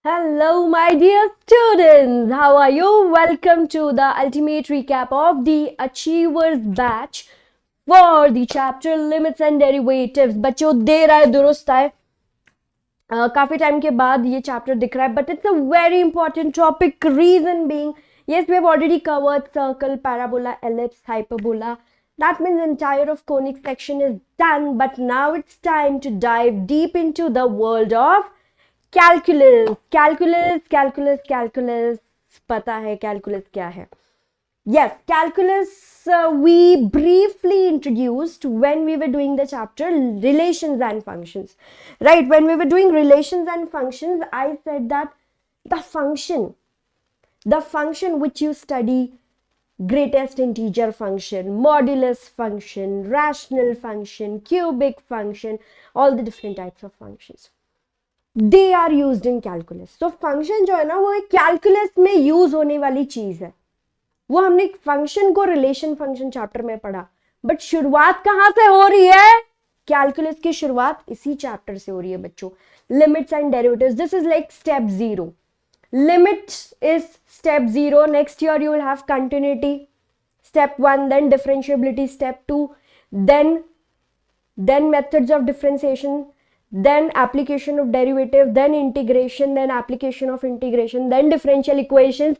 Hello, my dear students. How are you? Welcome to the ultimate recap of the Achievers batch for the chapter Limits and Derivatives. बच्चों देर आए दुरुस्त आए काफी time के बाद ये चैप्टर दिख रहा है but it's a very important topic reason being yes we have already covered circle parabola ellipse hyperbola that means entire of conic section is done but now it's time to dive deep into the world of calculus पता है calculus क्या है. Yes, calculus we briefly introduced when we were doing the chapter relations and functions. Right, when we were doing relations and functions, I said that the function which you study, greatest integer function, modulus function, rational function, cubic function, all the different types of functions. They are used in calculus. तो function जो है ना वो एक calculus में use होने वाली चीज है. वो हमने फंक्शन को रिलेशन फंक्शन चैप्टर में पढ़ा बट शुरुआत कहां से हो रही है? कैलकुलस की शुरुआत इसी चैप्टर से हो रही है बच्चों. Limits and derivatives, this is like step 0. Limits is step 0. Next year you will have continuity step 1, then differentiability step 2, then methods of differentiation, then application of derivative, then integration, then application of integration, then differential equations.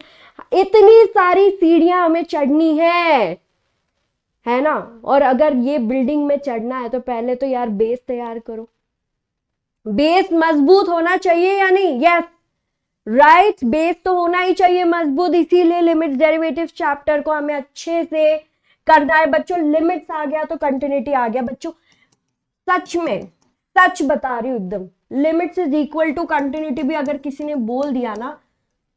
इतनी सारी सीढ़ियां हमें चढ़नी है ना. और अगर ये बिल्डिंग में चढ़ना है तो पहले तो यार बेस तैयार करो. बेस मजबूत होना चाहिए या नहीं? यस राइट, बेस तो होना ही चाहिए मजबूत. इसीलिए लिमिट्स डेरिवेटिव्स चैप्टर को हमें अच्छे से करना है बच्चों. लिमिट्स आ गया तो कंटिन्यूटी आ गया बच्चों. सच बता रही हूं एकदम. Limits is equal to continuity भी अगर किसी ने बोल दिया ना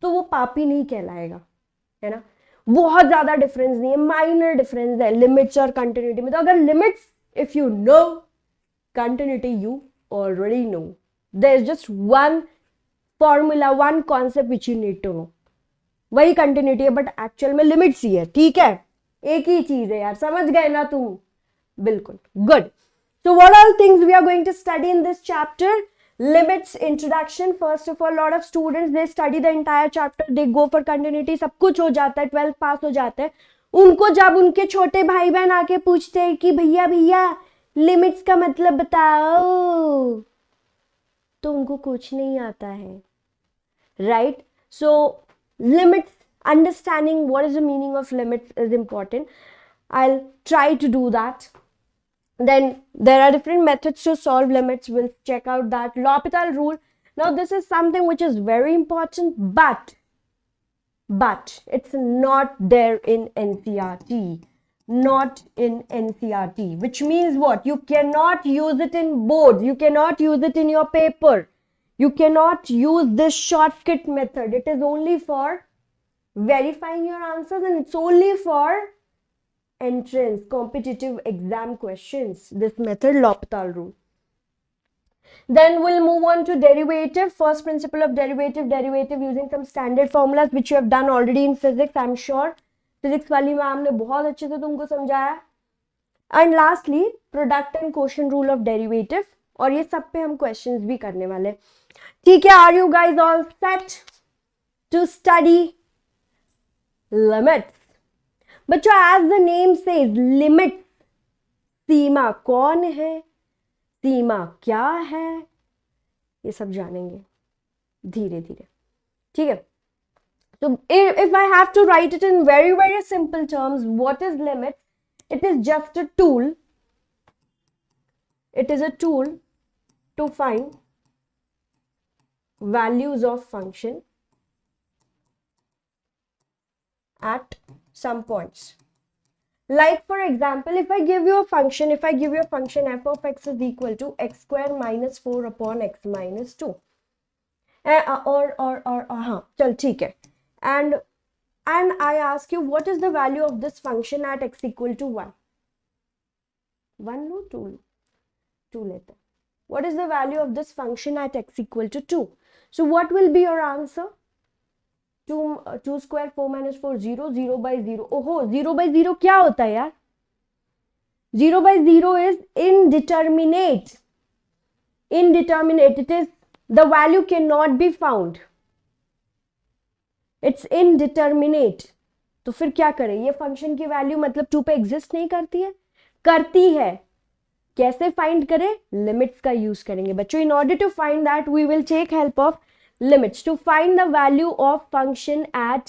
तो वो पापी नहीं कहलाएगा, है ना. बहुत ज्यादा डिफरेंस नहीं है, माइनर डिफरेंस है लिमिट्स और कंटिन्यूटी में. तो अगर limits if you know, continuity you already know. There is just one formula, one concept which you need to know. वही कंटिन्यूटी है बट एक्चुअल में लिमिट्स ही है. ठीक है, एक ही चीज है यार. समझ गए ना तुम? बिल्कुल good. So what all things we are going to study in this chapter? Limits, introduction. First of all, lot of students they study the entire chapter, they go for continuity, सब कुछ हो जाता है, 12th पास हो जाता है. उनको जब उनके छोटे भाई बहन आके पूछते हैं कि भैया भैया लिमिट्स का मतलब बताओ, तो उनको कुछ नहीं आता है. Right, so limits, understanding what is the meaning of limits is important. I'll try to do that. Then there are different methods to solve limits. We'll check out that L'Hopital rule. Now this is something which is very important, but it's not there in NCERT. Not in NCERT, which means what? You cannot use it in boards. You cannot use it in your paper. You cannot use this shortcut method. It is only for verifying your answers and it's only for entrance competitive exam questions. This method, L'Hopital rule. Then we'll move on to derivative. First principle of derivative using some standard formulas which you have done already in physics. I'm sure physics वाली ma'am ने बहुत अच्छे से तुमको समझाया. And lastly, product and quotient rule of derivative. और ये सब पे हम questions भी करने वाले. ठीक है, are you guys all set to study limits? बच्चों as the name says, limits, सीमा कौन है, सीमा क्या है, ये सब जानेंगे धीरे धीरे. ठीक है. So if I have to write it in very very simple terms, what is limits? It is just a tool. It is a tool to find values of function at some points. Like for example, if I give you a function f of x is equal to x square minus 4 upon x minus 2. हाँ चल ठीक है. And I ask you what is the value of this function at x equal to 1. 1 no 2 लेते. What is the value of this function at x equal to 2? So what will be your answer? 2 square 4 minus 4 0 0 by 0. ओहो 0 by 0 क्या होता है यार? 0 by 0 is indeterminate. It is the value cannot be found. It's indeterminate. तो फिर क्या करें, ये फंक्शन की वैल्यू मतलब 2 पे एग्जिस्ट नहीं करती है, करती है। कैसे फाइंड करें, लिमिट्स का यूज करेंगे बच्चों। In order to find that we will take help of limits to find the value of function at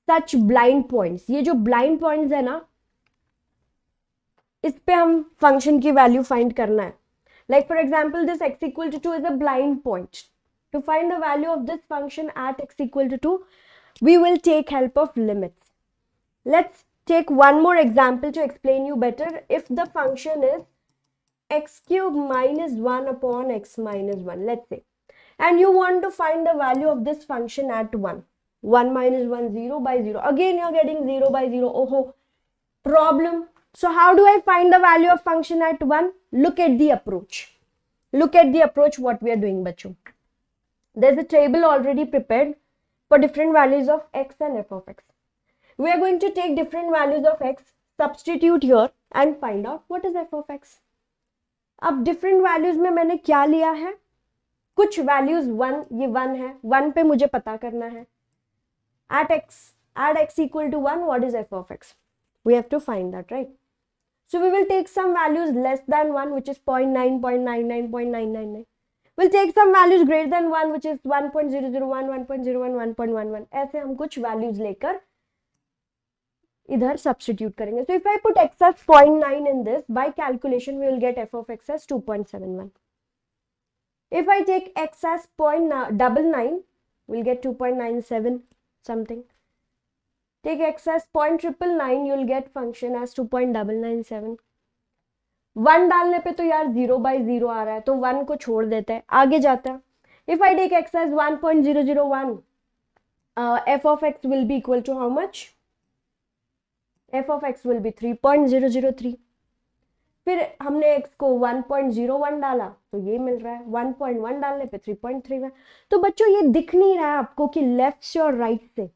such blind points. ये जो ब्लाइंड पॉइंट्स है ना, इस पे हम फंक्शन की वैल्यू फाइंड करना है। Like for example this x equal to 2 is a blind point. To find the value of this function at x equal to 2, we will take help of limits. Let's take one more example to explain you better. If the function is x cube minus 1 upon x minus 1, let's say, and you want to find the value of this function at 1. 1 minus 1, 0 by 0. Again, you're getting 0 by 0. Oh, problem. So how do I find the value of function at 1? Look at the approach. Look at the approach what we are doing, bachcho. There's a table already prepared for different values of x and f of x. We are going to take different values of x, substitute here and find out what is f of x. अब different values में मैंने क्या लिया है, कुछ values 1, ये 1 है, 1 पे मुझे पता करना है. At x equal to 1, what is f of x? We have to find that, right? So we will take some values less than 1, which is 0.9, 0.99, 0.999. We'll take some values greater than 1, which is 1.001, 1.01, 1.11. ऐसे हम कुछ values लेकर इधर substitute करेंगे. So if I put x as 0.9 in this, by calculation we will get f of x as 2.71. If I take x as 0.99, we'll get 2.97 something. Take x as 0.999, you'll get function as 2.997. 1 डालने पे तो यार 0 by 0 आ रहा है, तो 1 को छोड़ देते हैं, आगे जाता है. If I take x as 1.001, f of x will be equal to how much? f of x will be 3.003. फिर हमने x को 1.01 डाला तो ये मिल रहा है, 1.1 डालने पे 3.31. तो बच्चों ये दिख नहीं रहा है आपको कि लेफ्ट से और राइट से,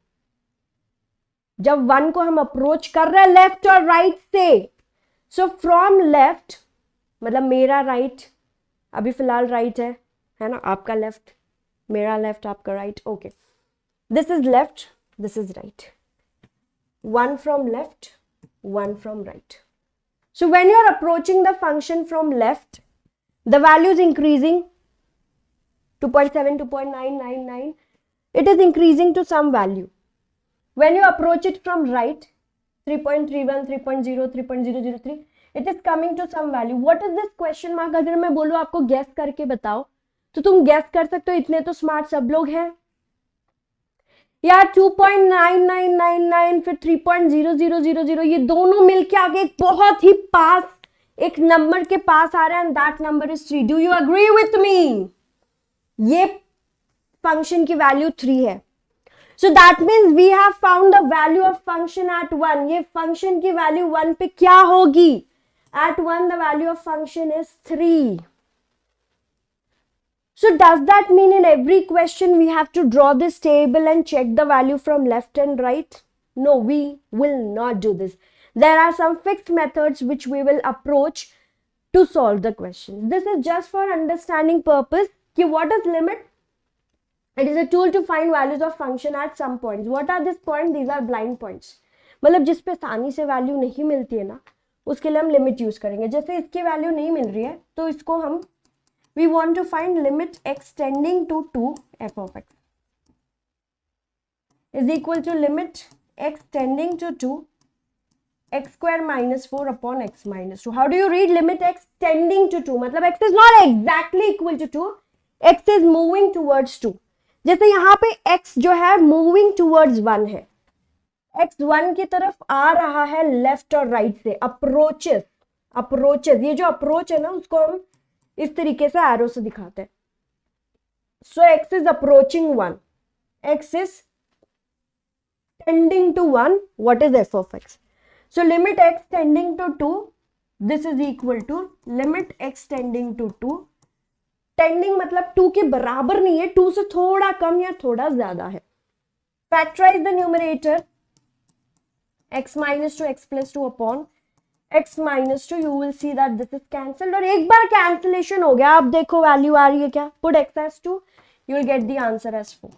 जब 1 को हम अप्रोच कर रहे हैं लेफ्ट और राइट से, सो फ्रॉम लेफ्ट मतलब मेरा राइट, अभी फिलहाल राइट है ना, आपका लेफ्ट, मेरा लेफ्ट, आपका right. Okay, this is left, this is right. 1 from left, 1 from right. So when you are approaching the function from left, the value is increasing 2.7, 2.999. It is increasing to some value. When you approach it from right, 3.31, 3.0, 3.003, it is coming to some value. What is this question mark? अगर मैं बोलूँ आपको gas करके बताओ, तो तुम gas कर सकते हो, इतने तो स्मार्ट सब लोग हैं यार. 2.9999 फिर 3.0000, ये दोनों मिलके आगे एक बहुत ही पास, एक नंबर के पास आ रहा है, and that number is 3. Do you agree with me? ये फंक्शन की वैल्यू 3 है. So that means we have found the value of function at 1. ये function की value 1 पे क्या होगी? At 1 the value of function is 3. So does that mean in every question we have to draw this table and check the value from left and right? No, we will not do this. There are some fixed methods which we will approach to solve the question. This is just for understanding purpose कि what is limit? It is a tool to find values of function at some points. What are these points? These are blind points. मतलब जिस पे आसानी से value नहीं मिलती है ना, उसके लिए हम लिमिट यूज करेंगे. जैसे इसकी वैल्यू नहीं मिल रही है तो इसको हम we want to find limit x tending to 2 f of x is equal to limit x tending to 2 x square minus 4 upon x minus 2. How do you read limit x tending to 2? मतलब x is not exactly equal to 2, x is moving towards 2. जैसे यहाँ पे x जो है moving towards 1 है, x 1 की तरफ आ रहा है लेफ्ट और राइट से. अप्रोचेस, ये जो अप्रोच है ना, उसको हम इस तरीके से एरो से दिखाते हैं. So x is approaching 1, x is tending to 1. What is f of x? So limit x tending to 2, this is equal to limit x tending to 2. Tending मतलब 2 के बराबर नहीं है, 2 से थोड़ा कम या थोड़ा ज्यादा है. Factorise the numerator, x minus 2 x plus 2 upon x minus 2. you will see that this is cancelled, और एक बार कैंसिलेशन हो गया, आप देखो वैल्यू आ रही है क्या, put x as 2, you will get the answer as 4.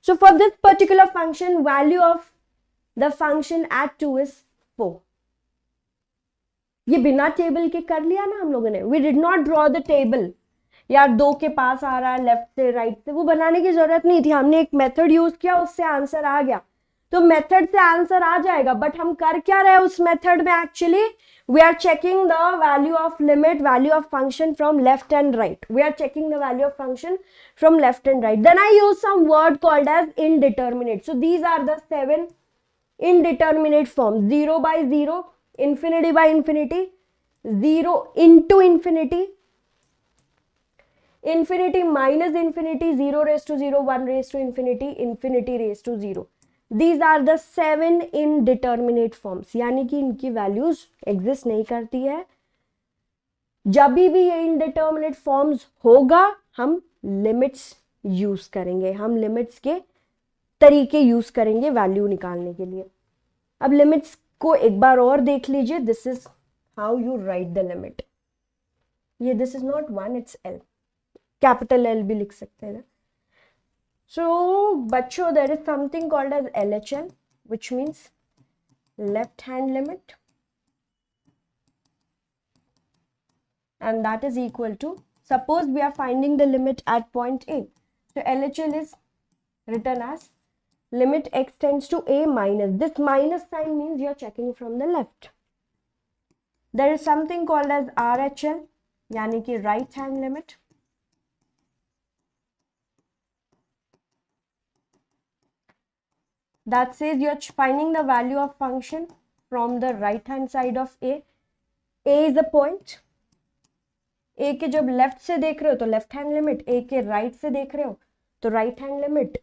So for this particular function, value of the function at 2 is 4. ये बिना टेबल के कर लिया ना हम लोगों ने. We did not draw the table. यार 2 के पास आ रहा है लेफ्ट से राइट से, वो बनाने की जरूरत नहीं थी. हमने एक मेथड यूज किया, उससे आंसर आ गया. तो मेथड से आंसर आ जाएगा, बट हम कर क्या रहे हैं उस मेथड में? Actually we are checking the value of limit, value of function from left and right. We are checking the value of function from left and right. Then I use some word called as indeterminate. So these are the 7 indeterminate forms. 0 by 0, infinity by infinity, 0 into infinity, infinity minus infinity, 0 raised to 0, 1 raised to infinity, infinity raised to 0. These are the 7 indeterminate forms. यानी कि इनकी values exist नहीं करती है. जब भी ये indeterminate forms होगा, हम लिमिट्स यूज करेंगे, हम लिमिट्स के तरीके यूज करेंगे वैल्यू निकालने के लिए. अब लिमिट्स को एक बार और देख लीजिए. This is how you write the limit. ये this is not 1, it's L. Capital L भी लिख सकते हैं. So बच्चों, there is something called as LHL, which means left hand limit, and that is equal to, suppose we are finding the limit at point A. So LHL is written as limit x tends to A minus. This minus sign means you are checking from the left. There is something called as RHL, यानी कि right hand limit. That says you are finding the value of function from the right hand side of A. A is a point. A के जब left से देख रहे हो तो left hand limit, A के right से देख रहे हो तो right hand limit.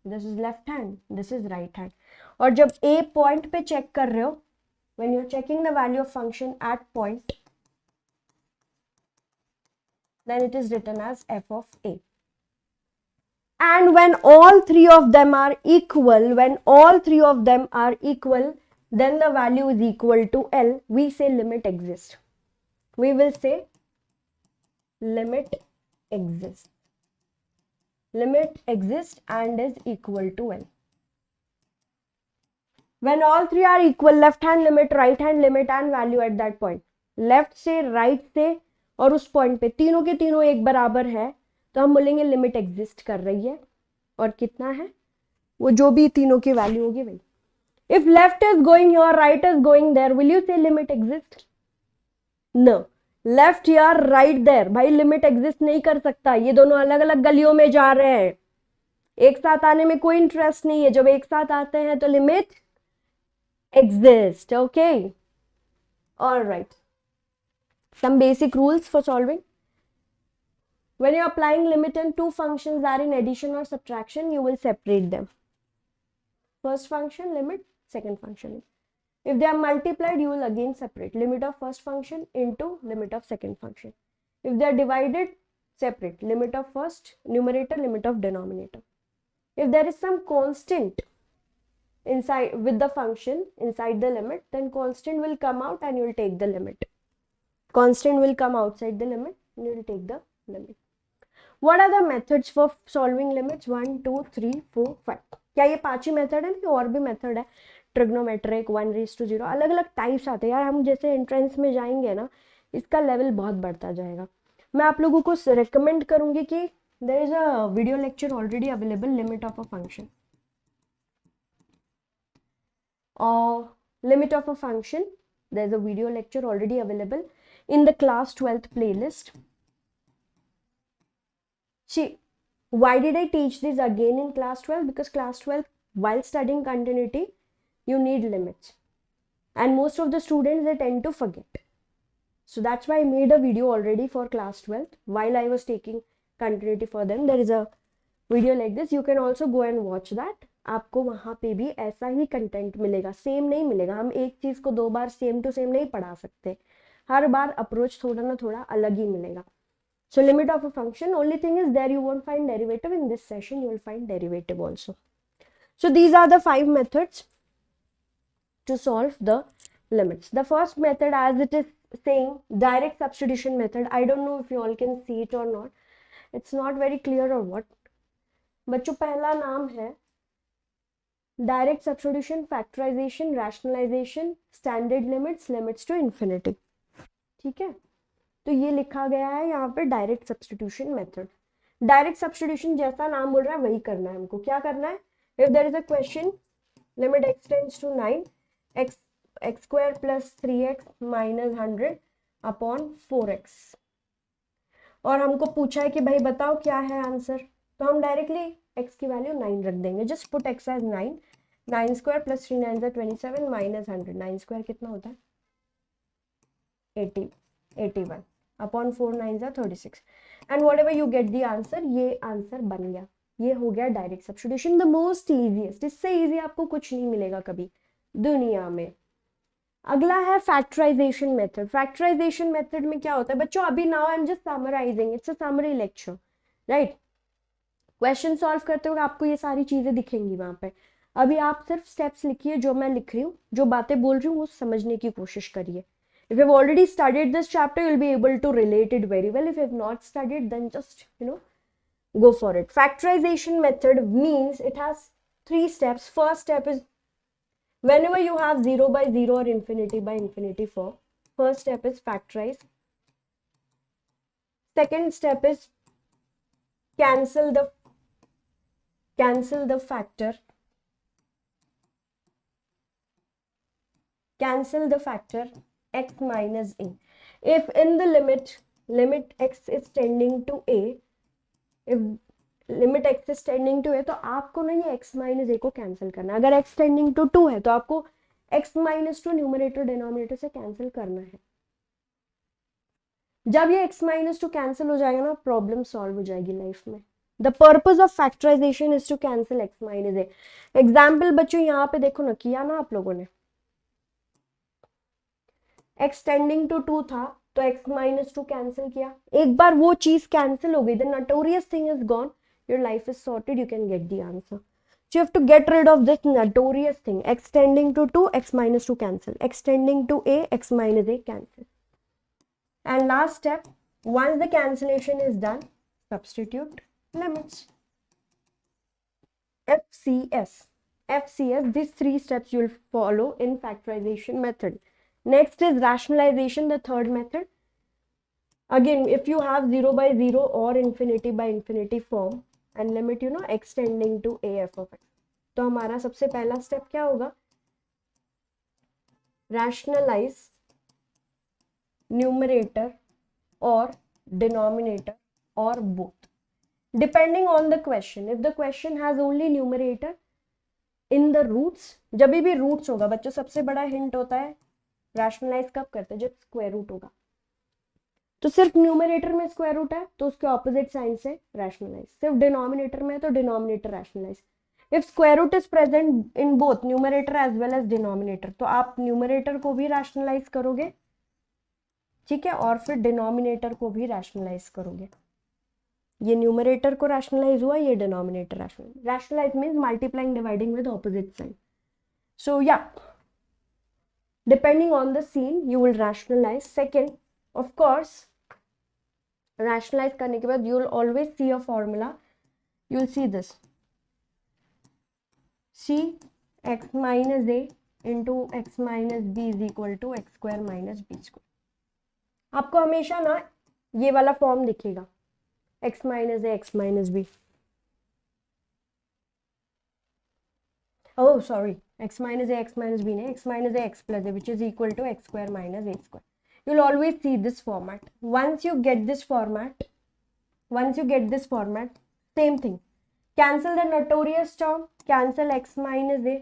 This is left hand, this is right hand. और जब A point पे check कर रहे हो, when you are checking the value of function at point, then it is written as f of A. And when all three of them are equal, then the value is equal to L. We say limit exists. We will say limit exists. Limit exists and is equal to L. When all three are equal, left hand limit, right hand limit and value at that point. Left से, right से और उस point पे तीनों के तीनों एक बराबर है, तो हम बोलेंगे लिमिट एग्जिस्ट कर रही है. और कितना है वो, जो भी तीनों की वैल्यू होगी वही. If left is going here, right is going there, will you say limit exist? No. Left here, right there, भाई लिमिट एग्जिस्ट नहीं कर सकता. ये दोनों अलग अलग गलियों में जा रहे हैं, एक साथ आने में कोई इंटरेस्ट नहीं है. जब एक साथ आते हैं तो limit exist. Okay, alright. Some basic rules for solving. When you are applying limit and two functions are in addition or subtraction, you will separate them. First function limit, second function limit. If they are multiplied, you will again separate limit of first function into limit of second function. If they are divided, separate limit of first numerator, limit of denominator. If there is some constant inside with the function inside the limit, then constant will come out and you will take the limit. Constant will come outside the limit and you will take the limit. What are the methods for solving limits? 1, 2, 3, 4, 5. क्या ये 5 ही method है? नहीं, और भी method है. Trigonometric, 1 raised to 0, अलग अलग types आते हैं. यार हम जैसे एंट्रेंस में जाएंगे ना, इसका लेवल बहुत बढ़ता जाएगा. मैं आप लोगों को रिकमेंड करूंगी कि there is a video lecture already available, limit of a function. और limit of a function, there is a video lecture already available in the class 12th playlist. See, why did I teach this again in class 12? Because class 12, while studying continuity, you need limits. And most of the students, they tend to forget. So that's why I made a video already for class 12. While I was taking continuity for them, there is a video like this. You can also go and watch that. आपको वहाँ पे भी ऐसा ही content मिलेगा, same नहीं मिलेगा. हम एक चीज़ को 2 बार सेम टू सेम नहीं पढ़ा सकते. हर बार अप्रोच थोड़ा ना थोड़ा अलग ही मिलेगा. So limit of a function, only thing is there you won't find derivative. In this session you will find derivative also. So these are the 5 methods to solve the limits. The first method, as it is saying, direct substitution method. I don't know if you all can see it or not. It's not very clear or what. बच्चों पहला नाम है direct substitution, factorisation, rationalisation, standard limits, limits to infinity. ठीक है, तो ये लिखा गया है यहाँ पे direct substitution method. Direct substitution जैसा नाम बोल रहा है वही करना है हमको। क्या करना है? If there is a question limit x tends to 9, x square plus 3x minus 100 upon 4x, और हमको पूछा है कि भाई बताओ क्या है आंसर, तो हम डायरेक्टली x की वैल्यू 9 रख देंगे। Just put x as 9, 9 square plus 3 9 27 minus 100, 9 square कितना होता है? 81 upon 4 9 36, and whatever you get the answer, ये आंसर बन गया। ये हो गया direct substitution, the most easiest. इससे इजी आपको कुछ नहीं मिलेगा कभी दुनिया में। अगला है फैक्टराइजेशन मेथड। फैक्टराइजेशन मेथड में क्या होता है बच्चों? अभी now I am just summarising, it's a summary lecture, right. Question solve करते हुए आपको ये सारी चीजें दिखेंगी वहां पे। अभी आप सिर्फ स्टेप्स लिखिए, जो मैं लिख रही हूँ, जो बातें बोल रही हूँ वो समझने की कोशिश करिए। If you've already studied this chapter, you'll be able to relate it very well. If you've not studied, then just, go for it. Factorization method means it has 3 steps. First step is whenever you have 0 by 0 or infinity by infinity form, first step is factorize. Second step is cancel the factor. Cancel the factor x minus a. If in the limit x is tending to a, if limit x is tending to a, तो आपको ना ये x minus a को cancel करना है। अगर x tending to 2 है तो आपको x minus 2 न्यूमरेटर डिनोमिनेटर से कैंसिल करना है। जब ये x minus 2 कैंसिल हो जाएगा ना, प्रॉब्लम सॉल्व हो जाएगी लाइफ में। The purpose of factorisation is to cancel x minus a। Example बच्चों यहाँ पे देखो ना, किया ना आप लोगों ने, x टेंडिंग टू 2 था तो x माइनस 2 कैंसिल किया। एक बार वो चीज कैंसिल हो गई, the notorious thing is gone, your life is sorted, you can get the answer. So you have to get rid of this notorious thing, x tending to 2, x minus 2 cancel, x tending to a, x minus a cancel. And last step, once the cancellation is done, substitute limits. FCS, these 3 steps you will follow in factorization method. Next is rationalization, the third method. Again, if you have 0 by 0 or infinity by infinity form and limit x tending to a f of x, तो हमारा सबसे पहला step क्या होगा? Rationalize numerator or denominator or both, depending on the question. If the question has only numerator in the roots, जब भी roots होगा बच्चों, सबसे बड़ा हिंट होता है रैशनलाइज कब करते हैं? जब स्क्वायर रूट होगा। तो सिर्फ न्यूमरेटर में स्क्वायर रूट है तो उसके ऑपोजिट साइन से रैशनलाइज, सिर्फ डिनोमिनेटर में तो denominator rationalise. If square root is present in both numerator as well as denominator, तो आप न्यूमरेटर को भी रैशनलाइज करोगे, ठीक है, और फिर डिनोमिनेटर को भी रैशनलाइज करोगे। ये न्यूमरेटर को रैशनलाइज हुआ, ये denominator rationalise. Rationalise means multiplying dividing with opposite sign. So yeah, depending on the scene you will rationalize. Second, of course, rationalize करने के बाद you will always see a formula. You will see this, c x minus a into x minus b is equal to x square minus b square. आपको हमेशा ना ये वाला form दिखेगा, x minus a x minus b, oh sorry, x minus a x minus b, x minus a x plus a, which is equal to x square minus a square. You'll always see this format. Once you get this format, same thing, cancel the notorious term, cancel x minus a,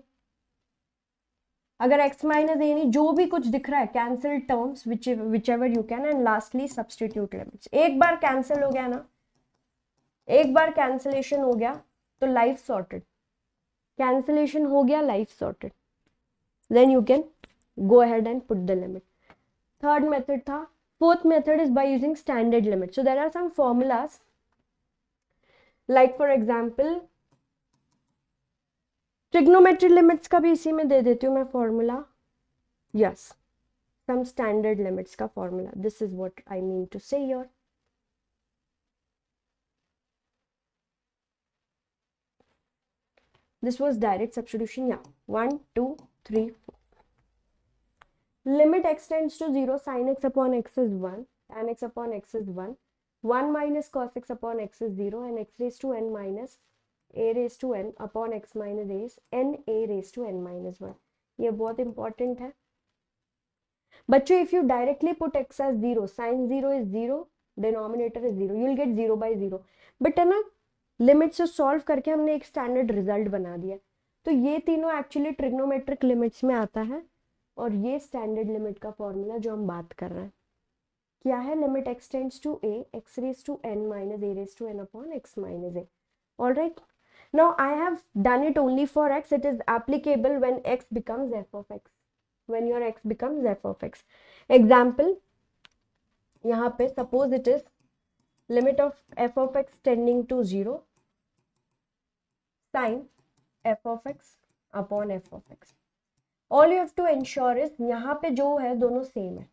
अगर x minus a नहीं, जो भी कुछ दिख रहा है, cancel terms whichever you can, and lastly substitute limits. एक बार cancel हो गया ना, एक बार cancellation हो गया तो life sorted, cancellation हो गया, life sorted, then you can go ahead and put the limit. Third method था. Fourth method is by using standard limit. So there are some formulas, like for example trigonometry limits का भी इसी में दे देती हूँ मैं formula. Yes, some standard limits का formula. This is what I mean to say here. This was direct substitution. Yeah, 1 2 3 4. Limit x tends to 0, sin x upon x is 1, tan x upon x is 1, 1 minus cos x upon x is 0, and x raised to n minus a raised to n upon x minus a is n a raised to n minus 1. ये बहुत important है बच्चों. If you directly put x as 0, sin 0 is 0, denominator is 0, you will get 0 by 0. But है ना, limit से solve करके हमने एक स्टैंडर्ड रिजल्ट बना दिया. तो ये तीनों एक्चुअली ट्रिग्नोमेट्रिक लिमिट्स में आता है, और ये स्टैंडर्ड लिमिट का फॉर्मूला जो हम बात कर रहे हैं क्या है. Limit x tends to a, x raise to n minus a raise to n upon x minus a. All right, now I have done it only for x. It is applicable when x becomes f of x, when your x becomes f of x. Example, यहाँ पे suppose it is limit of f of x tending to 0 sin f of x upon f of x. All you have to ensure is यहाँ पे जो है दोनों same है.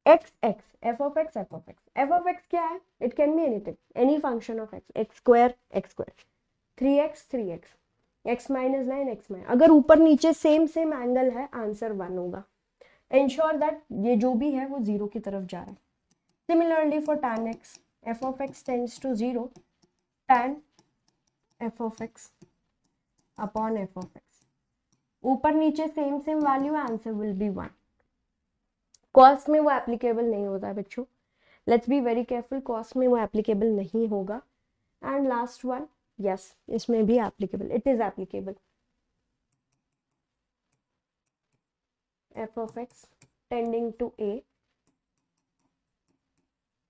x x f of x f of x. f of x क्या है? It can be anything, any function of x. x square 3x 3x, x minus 9 x minus. अगर ऊपर नीचे सेम एंगल है, आंसर 1 होगा. Ensure that ये जो भी है वो 0 की तरफ जा रहा है. Similarly for tan x, f of x tends to 0, tan f of x upon f of x. ऊपर नीचे same value, answer will be 1. Cost में वो एप्लीकेबल नहीं होता है बच्चों. Let's be very careful, cost में वो एप्लीकेबल नहीं होगा. एंड लास्ट वन, यस, इसमें भी applicable, it is applicable. f of x tending to a,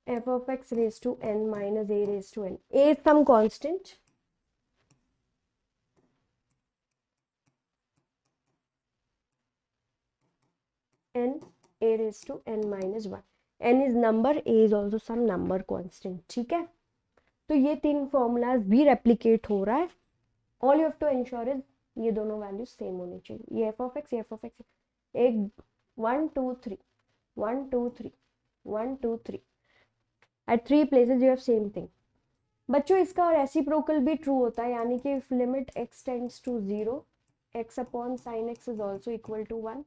f of x raised to n minus a raised to n. A is some constant. n a raised to n minus 1. n is number, a is also some number constant. ठीक है, तो ये तीन formulas भी replicate हो रहा है. All you have to ensure is ये दोनों वैल्यूज सेम होनी चाहिए. ये f of x, ये f of x, एक 1 2 3 1 2 3 1 2 3 at 3 places you have same thing. बच्चों इसका रेसिप्रोकल भी ट्रू होता है, यानी कि if limit x tends to 0, x upon sin x is also equal to 1.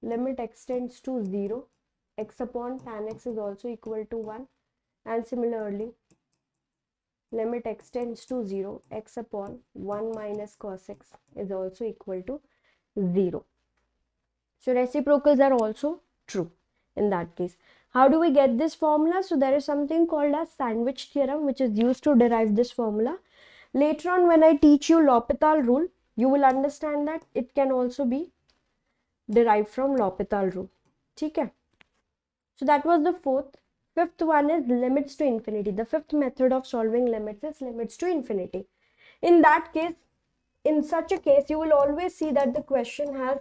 Limit x tends to 0, x upon tan x is also equal to 1. And similarly, limit x tends to 0, x upon 1 minus cos x is also equal to 0. So reciprocals are also true in that case. How do we get this formula? So there is something called as sandwich theorem which is used to derive this formula. Later on when I teach you L'Hopital rule, you will understand that it can also be derived from L'Hopital rule. ठीक है? So that was the fourth. Fifth one is limits to infinity. The fifth method of solving limits is limits to infinity. In that case, in such a case, you will always see that the question has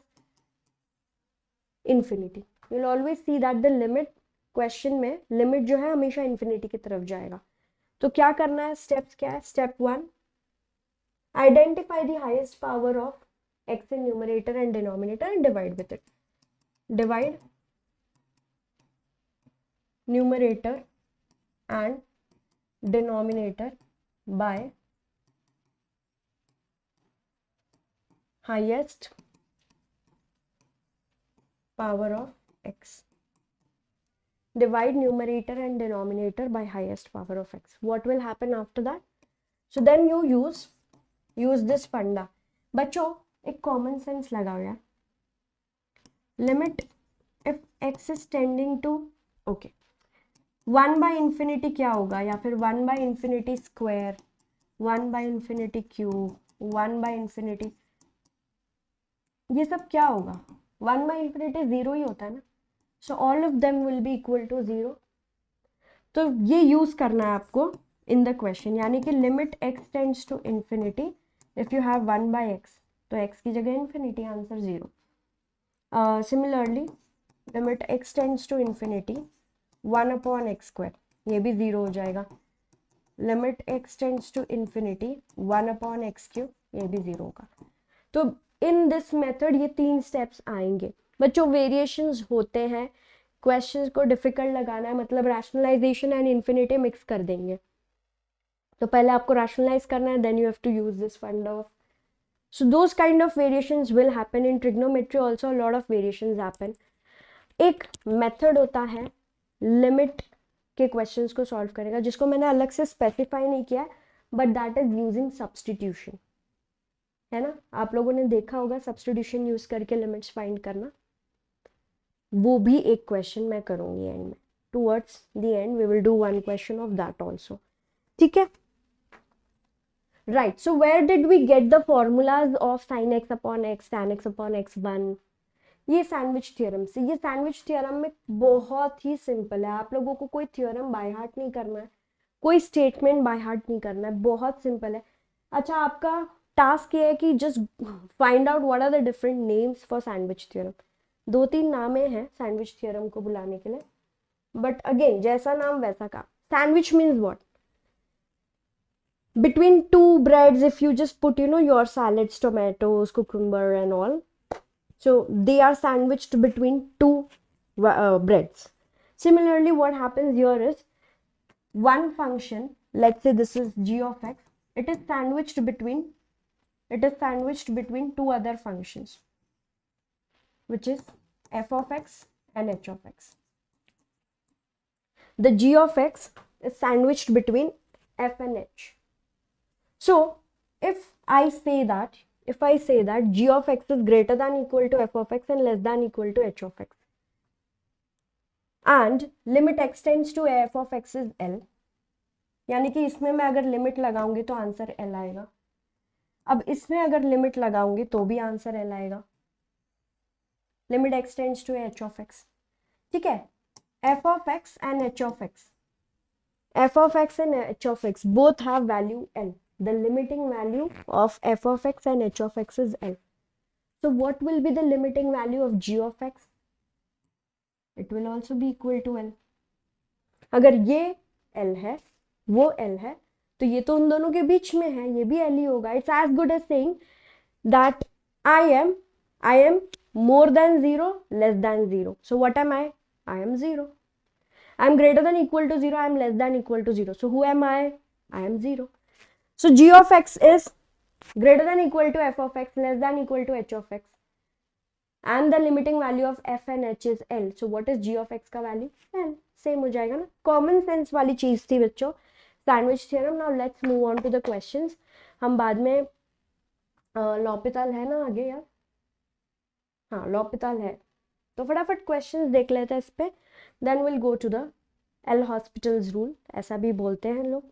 infinity. You will always see that the limit question में limit जो है हमेशा infinity की तरफ जाएगा. तो क्या करना है, स्टेप्स क्या है. Step 1, identify the highest power of x in numerator and denominator and divide with it. Divide numerator and denominator by highest power of x. Divide numerator and denominator by highest power of x. What will happen after that? So then you use this funda. बच्चों एक common sense लगाओ यार. Limit if x is tending to, okay, 1 by infinity क्या होगा, या फिर 1 by infinity square, 1 by infinity cube, 1 by infinity, ये सब क्या होगा. 1 by infinity 0 ही होता है ना. So all of them will be equal to 0. तो ये यूज करना है आपको in the question, यानी कि limit x tends to infinity. If you have 1 by x, तो x की जगह infinity, answer 0. Similarly, limit x tends to infinity, 1 upon x square, ये भी 0 हो जाएगा. Limit x tends to infinity, 1 upon x cube, ये भी 0 होगा. तो in this method ये 3 steps आएंगे. बच्चों वेरिएशंस होते हैं, क्वेश्चंस को डिफिकल्ट लगाना है, मतलब रैशनलाइजेशन एंड इन्फिनिटी मिक्स कर देंगे. तो पहले आपको रैशनलाइज करना है, then you have to use this fund of. So those kind of variations will happen in trigonometry also. A lot of variations happen. एक मेथड होता है लिमिट के क्वेश्चंस को सॉल्व करेगा, जिसको मैंने अलग से स्पेसिफाई नहीं किया है, but that is using substitution, है ना. आप लोगों ने देखा होगा सब्सटीट्यूशन यूज करके लिमिट्स फाइंड करना. वो भी एक क्वेश्चन मैं करूंगी एंड में. Towards the end we will do one question of that also. ठीक है. Right, so where did we get the formulas of sin x upon x, tan x upon x1? ये सैंडविच थ्योरम से. ये sandwich theorem में बहुत ही simple है. आप लोगों को कोई थ्योरम बाय हार्ट नहीं करना है, कोई स्टेटमेंट बाय हार्ट नहीं करना है, बहुत सिंपल है. अच्छा, आपका टास्क ये है कि just find out what are the different names for sandwich theorem. 2-3 नामें हैं सैंडविच थ्योरम को बुलाने के लिए, बट अगेन जैसा नाम वैसा काम. Sandwich means what? Between two breads, if you just put your salads, tomatoes, cucumber and all, so they are sandwiched between two breads. Similarly, what happens here is one function, let's say this is g of x, it is sandwiched between two other functions, which is f of x and h of x. The g of x is sandwiched between f and h. So if I say that g of x is greater than equal to f of x and less than equal to h of x, and limit x tends to f of x is L, यानी कि इसमें मैं अगर limit लगाऊंगी तो answer L आएगा. अब इसमें अगर लिमिट लगाऊंगी तो भी आंसर L आएगा. Limit x tends to h of x. ठीक है. f of x and h of x, both have value L. The limiting value of f of x and h of x is L. So what will be the limiting value of g of x? It will also be equal to L. अगर ये L है, वो L है, तो ये तो उन दोनों के बीच में है, ये भी L ही होगा. It's as good as saying that I am more than 0, less than 0. So what am I? I am 0. I am greater than equal to 0. I am less than equal to 0. So who am I? I am 0. So g of x is greater than equal to f of x, less than equal to h of x, and the limiting value of f and h is L. So what is g of x का value? L. Same हो जाएगा ना. Common sense वाली चीज थी बच्चों, sandwich theorem. Now let's move on to the questions. हम बाद में लॉपिताल है ना आगे यार, हाँ लॉपिताल है, तो फटाफट क्वेश्चंस देख लेते हैं इस पे. Then will go to the L'Hospital's rule, ऐसा भी बोलते हैं लोग.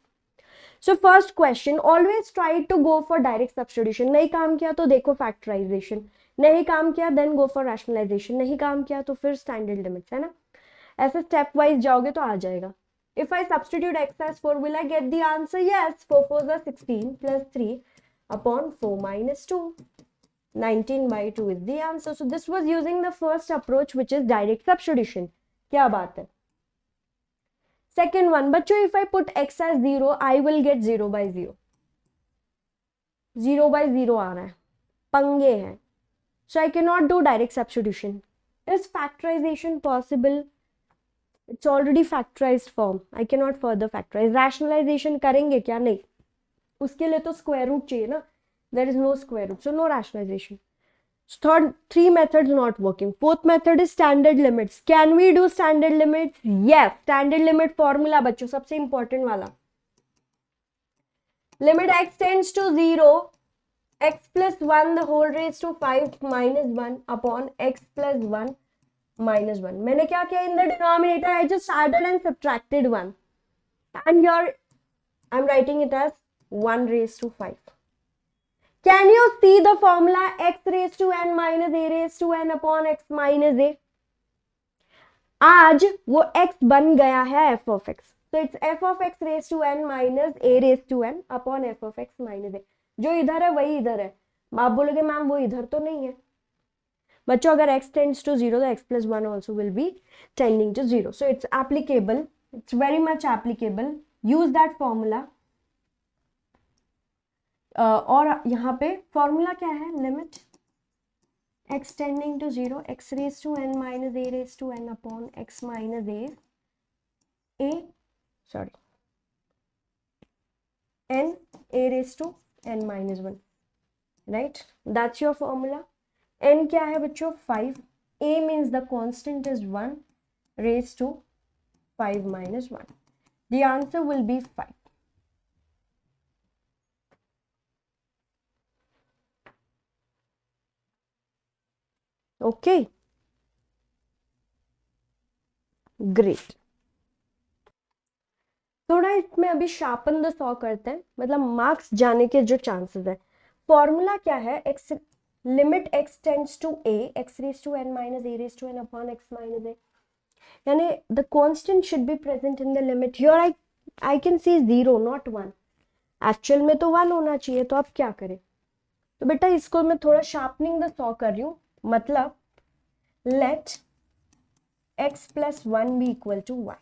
So first question, always try to go for direct substitution. नहीं काम किया तो देखो factorization, नहीं काम किया then go for rationalization, नहीं काम किया तो फिर standard limits, है ना. ऐसे step wise जाओगे तो आ जाएगा. If I substitute x as 4, will I get the answer? Yes. 4 4s are 16 plus 3 upon 4 minus 2. 19 by 2 is the answer. So this was using the first approach, which is direct substitution. क्या बात है. Second one, बच्चों, if I put x as 0, I will get 0 by 0. 0 by 0 आ रहा है, पंगे हैं. So I cannot do direct substitution. Is factorization possible? It's already factorized form. I cannot further factorize. Rationalization करेंगे क्या? नहीं, उसके लिए तो square root चाहिए ना. There is no square root, so no rationalization. Third, 3 methods not working. Fourth method is standard limits. Can we do standard limits? Yes. Standard limit formula बच्चों सबसे important वाला. Limit x tends to 0, x plus 1 the whole raised to 5 minus 1 upon x plus 1 minus 1. मैंने क्या किया? In the denominator I just added and subtracted 1, and here I'm writing it as 1 raised to 5. Can you see the formula x raised to n minus a raised to n upon x minus a? आज वो x बन गया है f of x. So it's f of x raised to n minus a raised to n upon f of x minus a. जो इधर है वही इधर है. आप बोलोगे मैम वो इधर तो नहीं है. बच्चों अगर x tends to 0 तो x plus 1 also will be tending to 0. So it's applicable. It's very much applicable. Use that formula. और यहाँ पे फॉर्मूला क्या है? Limit x tending to 0, x raise to n minus a raise to n upon x minus a n a raised to n minus 1, right? That's your formula. n क्या है बच्चों? 5. a means the constant is 1 raised to 5 minus 1. The answer will be 5. Okay, great. थोड़ा इसमें अभी sharpen the saw करते हैं, मतलब marks जाने के जो चांसेस है. फॉर्मूला क्या है? X limit x tends to a x raise to n minus a raise to n upon x minus a, यानी the constant should be present in the limit. Here I can see 0 not 1. Actual में तो 1 होना चाहिए, तो अब क्या करें? तो बेटा इसको मैं थोड़ा शार्पनिंग द सॉ कर रही हूँ, मतलब let x plus 1 be equal to y.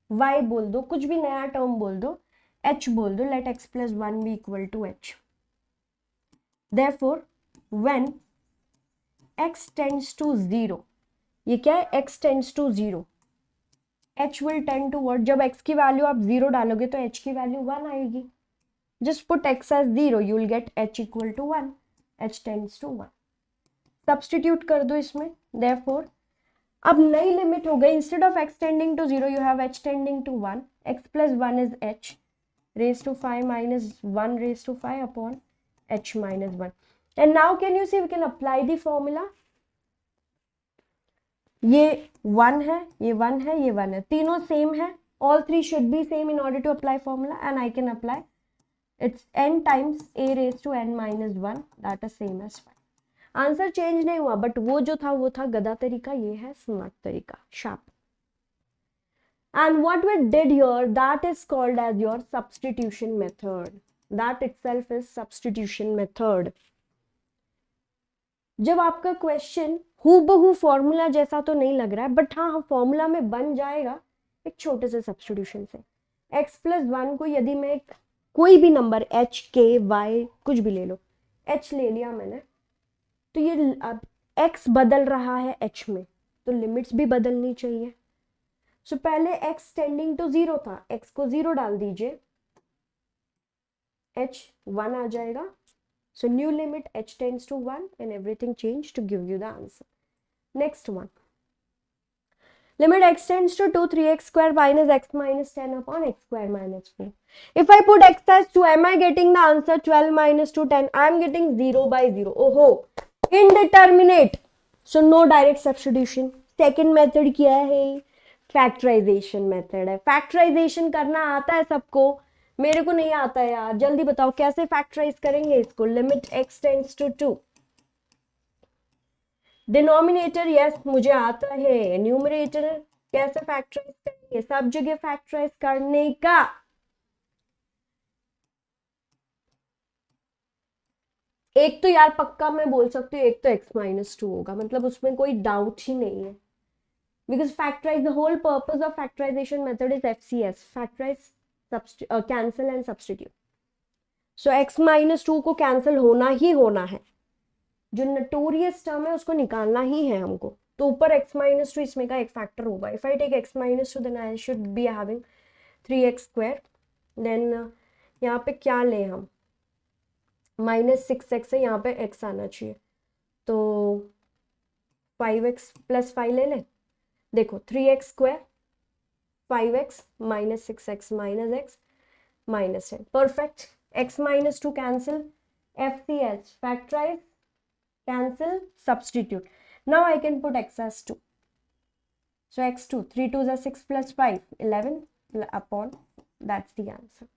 y बोल दो, कुछ भी नया टर्म बोल दो, h बोल दो, let x plus 1 be equal to h. Therefore, when x tends to 0, ये क्या है? x tends to 0, h will tend to what? जब x की वैल्यू आप 0 डालोगे तो h की वैल्यू 1 आएगी. Just put x as 0, you will get h equal to 1. h tends to 1. Substitute कर दो इसमें. Therefore, अब नई लिमिट हो गई. Instead of x tending to 0, you have h tending to 1. x plus 1 is h raised to 5 minus 1 raised to 5 upon h minus 1. And now can you see we can apply the formula? ये 1 है, ये 1 है, ये 1 है, तीनों same है. All three should be same in order to apply formula, and I can apply. It's n times a raised to n minus 1, that is same as 5. Answer change नहीं हुआ, बट वो जो था वो था गधा तरीका, ये है स्मार्ट तरीका, sharp. And what we did here, that is called as your substitution method. That itself is substitution method. जब आपका क्वेश्चन हूबहू फॉर्मूला जैसा तो नहीं लग रहा है, बट हाँ फॉर्मूला में बन जाएगा एक छोटे से सब्स्टिट्यूशन से. x प्लस 1 को यदि मैं कोई भी नंबर h k y कुछ भी ले लो, h ले लिया मैंने, तो ये अब x बदल रहा है h में, तो लिमिट्स भी बदलनी चाहिए. सो पहले x टेंडिंग टू 0 था, x को 0 डाल दीजिए, h 1 आ जाएगा. So new limit h tends to 1 and everything changed to give you the answer. Next one. Limit x tends to 2 3x square minus x minus 10 upon x square minus 4. If I put x as 2, am I getting the answer 12 minus 2 10? I am getting 0 by 0. Oh, indeterminate. So no direct substitution. Second method क्या है? Factorization method है. Factorization करना आता है सबको, मेरे को नहीं आता है यार. जल्दी बताओ कैसे फैक्टराइज करेंगे इसको. Limit x tends to 2. Denominator yes मुझे आता है, न्यूमरेटर कैसे फैक्टराइज करेंगे? सब जगह फैक्टराइज करने का. एक तो यार पक्का मैं बोल सकती हूँ, एक तो x माइनस 2 होगा, मतलब उसमें कोई डाउट ही नहीं है. Because factorise, the whole purpose of factorisation method is FCS, factorise cancel and substitute. So x minus 2 को कैंसिल होना ही होना है, जो नोटोरियस टर्म है उसको निकालना ही है हमको. तो ऊपर x माइनस 2 इसमें का एक फैक्टर होगा. If I take x minus 2 then I should be having 3x square. Then यहाँ पे क्या लें हम? माइनस 6x है, यहाँ पे x आना चाहिए, तो 5x प्लस 5 ले लें. देखो 3x square 5x minus 6x minus x minus 10. Perfect. x minus 2 cancel. FCS, factorize, cancel, substitute. Now I can put x as 2. So x2, 3 2s are 6 plus 5, 11 upon, that's the answer.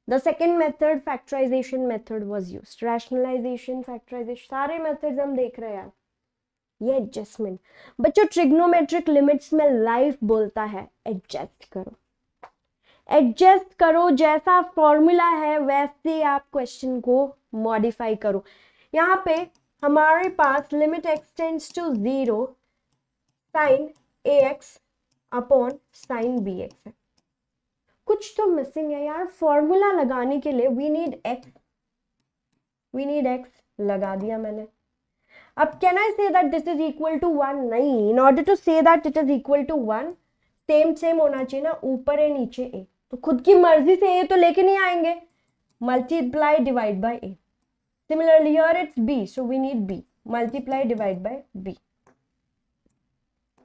The second method, factorization method was used. Rationalization, factorization, सारे methods हम देख रहे हैं यार. ये adjustment बच्चों, trigonometric limits में life बोलता है एडजस्ट करो, एडजस्ट करो. जैसा फॉर्मूला है वैसे आप क्वेश्चन को मॉडिफाई करो. यहाँ पे हमारे पास limit x tends to 0 sine ax upon sine bx है. कुछ तो मिसिंग है यार. फॉर्मूला लगाने के लिए वी नीड x लगा दिया मैंने. अब can I say that this is equal to 1? नहीं. In order to say that it is equal to 1, same होना चाहिए ना, ऊपर है नीचे ए. तो खुद की मर्जी से ए तो लेके नहीं आएंगे, multiply divide by a. Similarly here it's b, so we need b, multiply divide by b.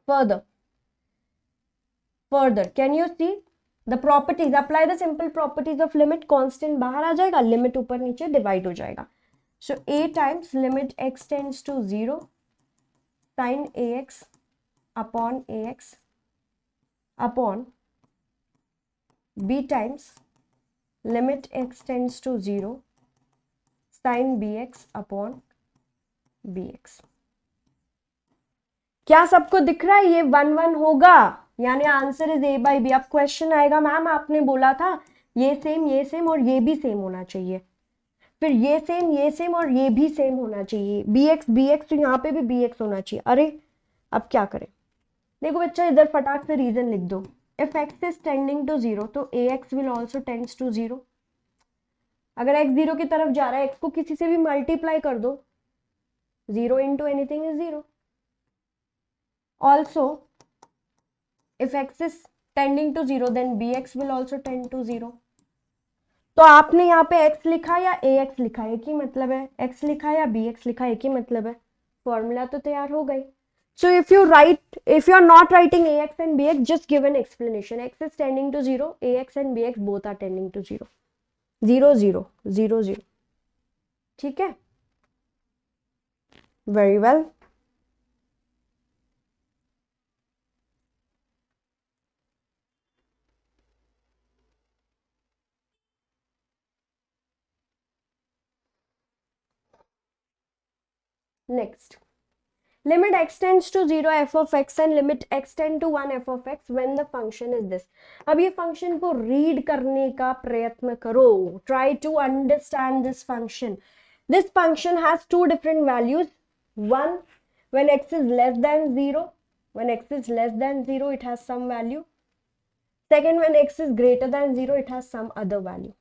Further can you see the properties, apply the simple properties of limit, constant बाहर आ जाएगा, limit ऊपर नीचे divide हो जाएगा. So a times limit x tends to 0 sin ax upon ax upon b times limit x tends to 0 sin bx upon bx. क्या सबको दिख रहा है? ये 1 1 होगा, यानी answer is a by b. अब क्वेश्चन आएगा मैम आपने बोला था ये सेम और ये भी सेम होना चाहिए, फिर ये सेम और ये भी सेम होना चाहिए, bx तो यहाँ पे भी bx होना चाहिए. अरे अब क्या करें? देखो बच्चा इधर फटाक से रीजन लिख दो. If x is tending to 0 तो ax will also tends to 0. अगर x 0 की तरफ जा रहा है, x को किसी से भी मल्टीप्लाई कर दो, 0 into anything is 0. Also, if x is tending to 0, then bx will also tend to 0. तो आपने यहाँ पे x लिखा या ax लिखा, एक ही मतलब है. x लिखा या bx लिखा, एक ही मतलब है. फॉर्मूला तो तैयार हो गई. So if you are not writing ax and bx, just give an explanation. x is tending to 0, ax and bx both are tending to 0. 0 0 0 0. ठीक है? Very well. Next, limit x tends to 0 f of x and limit x tend to 1 f of x when the function is this. अब ये function को read करने का प्रयत्न करो. Try to understand this function. This function has two different values. One, when x is less than 0. When x is less than 0, it has some value. Second, when x is greater than 0, it has some other value.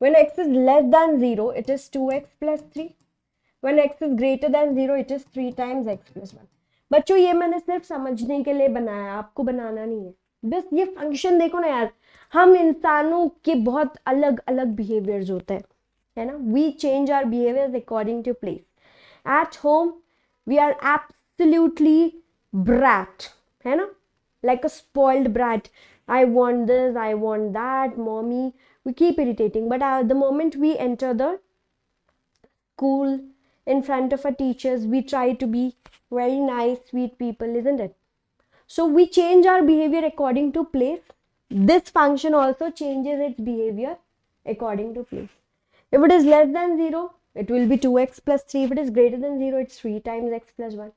When x is less than 0, it is 2x plus 3. When x is greater than 0, it is 3 times x plus 1. बच्चों ये मैंने सिर्फ समझने के लिए बनाया, आपको बनाना नहीं है. बस ये फंक्शन देखो ना यार, हम इंसानों के बहुत अलग अलग बिहेवियर्स होते हैं, है ना. We change our behaviours according to place. At home we are absolutely brat, है ना, like a spoiled brat. I want this, I want that, mommy. We keep irritating, but the moment we enter the school, in front of our teachers, we try to be very nice, sweet people, isn't it? So we change our behavior according to place. This function also changes its behavior according to place. If it is less than 0, it will be 2x plus 3. If it is greater than 0, it's 3 times x plus 1.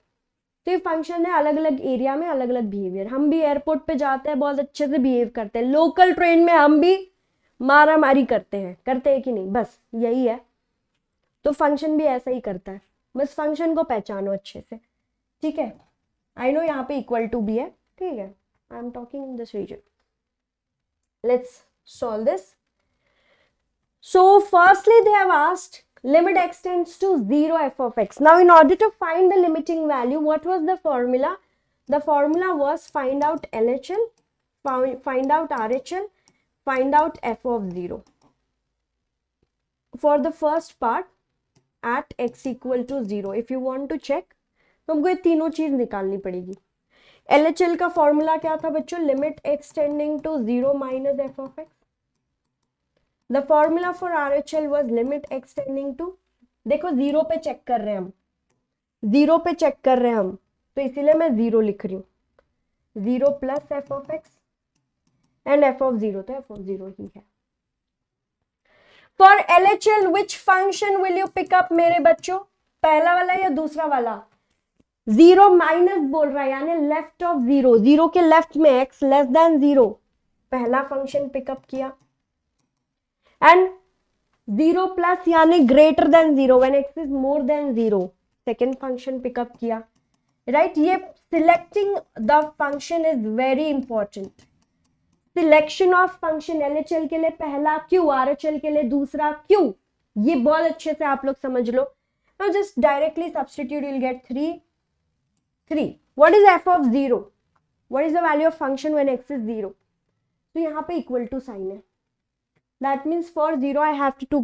तो ये function है, अलग अलग area में अलग अलग behaviour. हम भी एयरपोर्ट पे जाते हैं, बहुत अच्छे से बिहेव करते हैं. लोकल ट्रेन में हम भी मारा मारी करते हैं कि नहीं? बस यही है. तो फंक्शन भी ऐसा ही करता है, बस फंक्शन को पहचानो अच्छे से. ठीक है? आई नो यहाँ पे इक्वल टू भी है. ठीक है, I am talking in this region. Let's solve this. So firstly they have asked limit x tends to 0 f of x. Now in order to find the limiting value, what was the formula? The formula was find out LHL, find out RHL, find out f of 0. For the first part, at x equal to 0, if you want to check, तो हमको ये तीनों चीज निकालनी पड़ेगी. LHL का formula क्या था बच्चों? Limit x tending to 0 minus f of x. The formula for RHL was limit x tending to, देखो 0 पे चेक कर रहे हैं हम, 0 पे चेक कर रहे हैं हम, तो इसीलिए मैं 0 लिख रही हूँ. 0 plus f of x and f of 0, तो f of 0 ही है. For LHL which function will you pick up मेरे बच्चों? पहला वाला या दूसरा वाला? 0 माइनस बोल रहा है, यानी लेफ्ट ऑफ 0. 0 के लेफ्ट में x लेस देन 0, पहला फंक्शन पिकअप किया. एंड 0 प्लस यानी greater than 0, when x is more than 0, second function pickup किया. राइट? ये selecting the function is very important. Selection of function LHL के लिए पहला क्यों, RHL के लिए दूसरा क्यों, ये बहुत अच्छे से आप लोग समझ लो. Now just directly substitute, you will get 3. What is f of 0? What is the value of function when x is 0? तो यहाँ पे इक्वल टू साइन है. That means for 0 I have to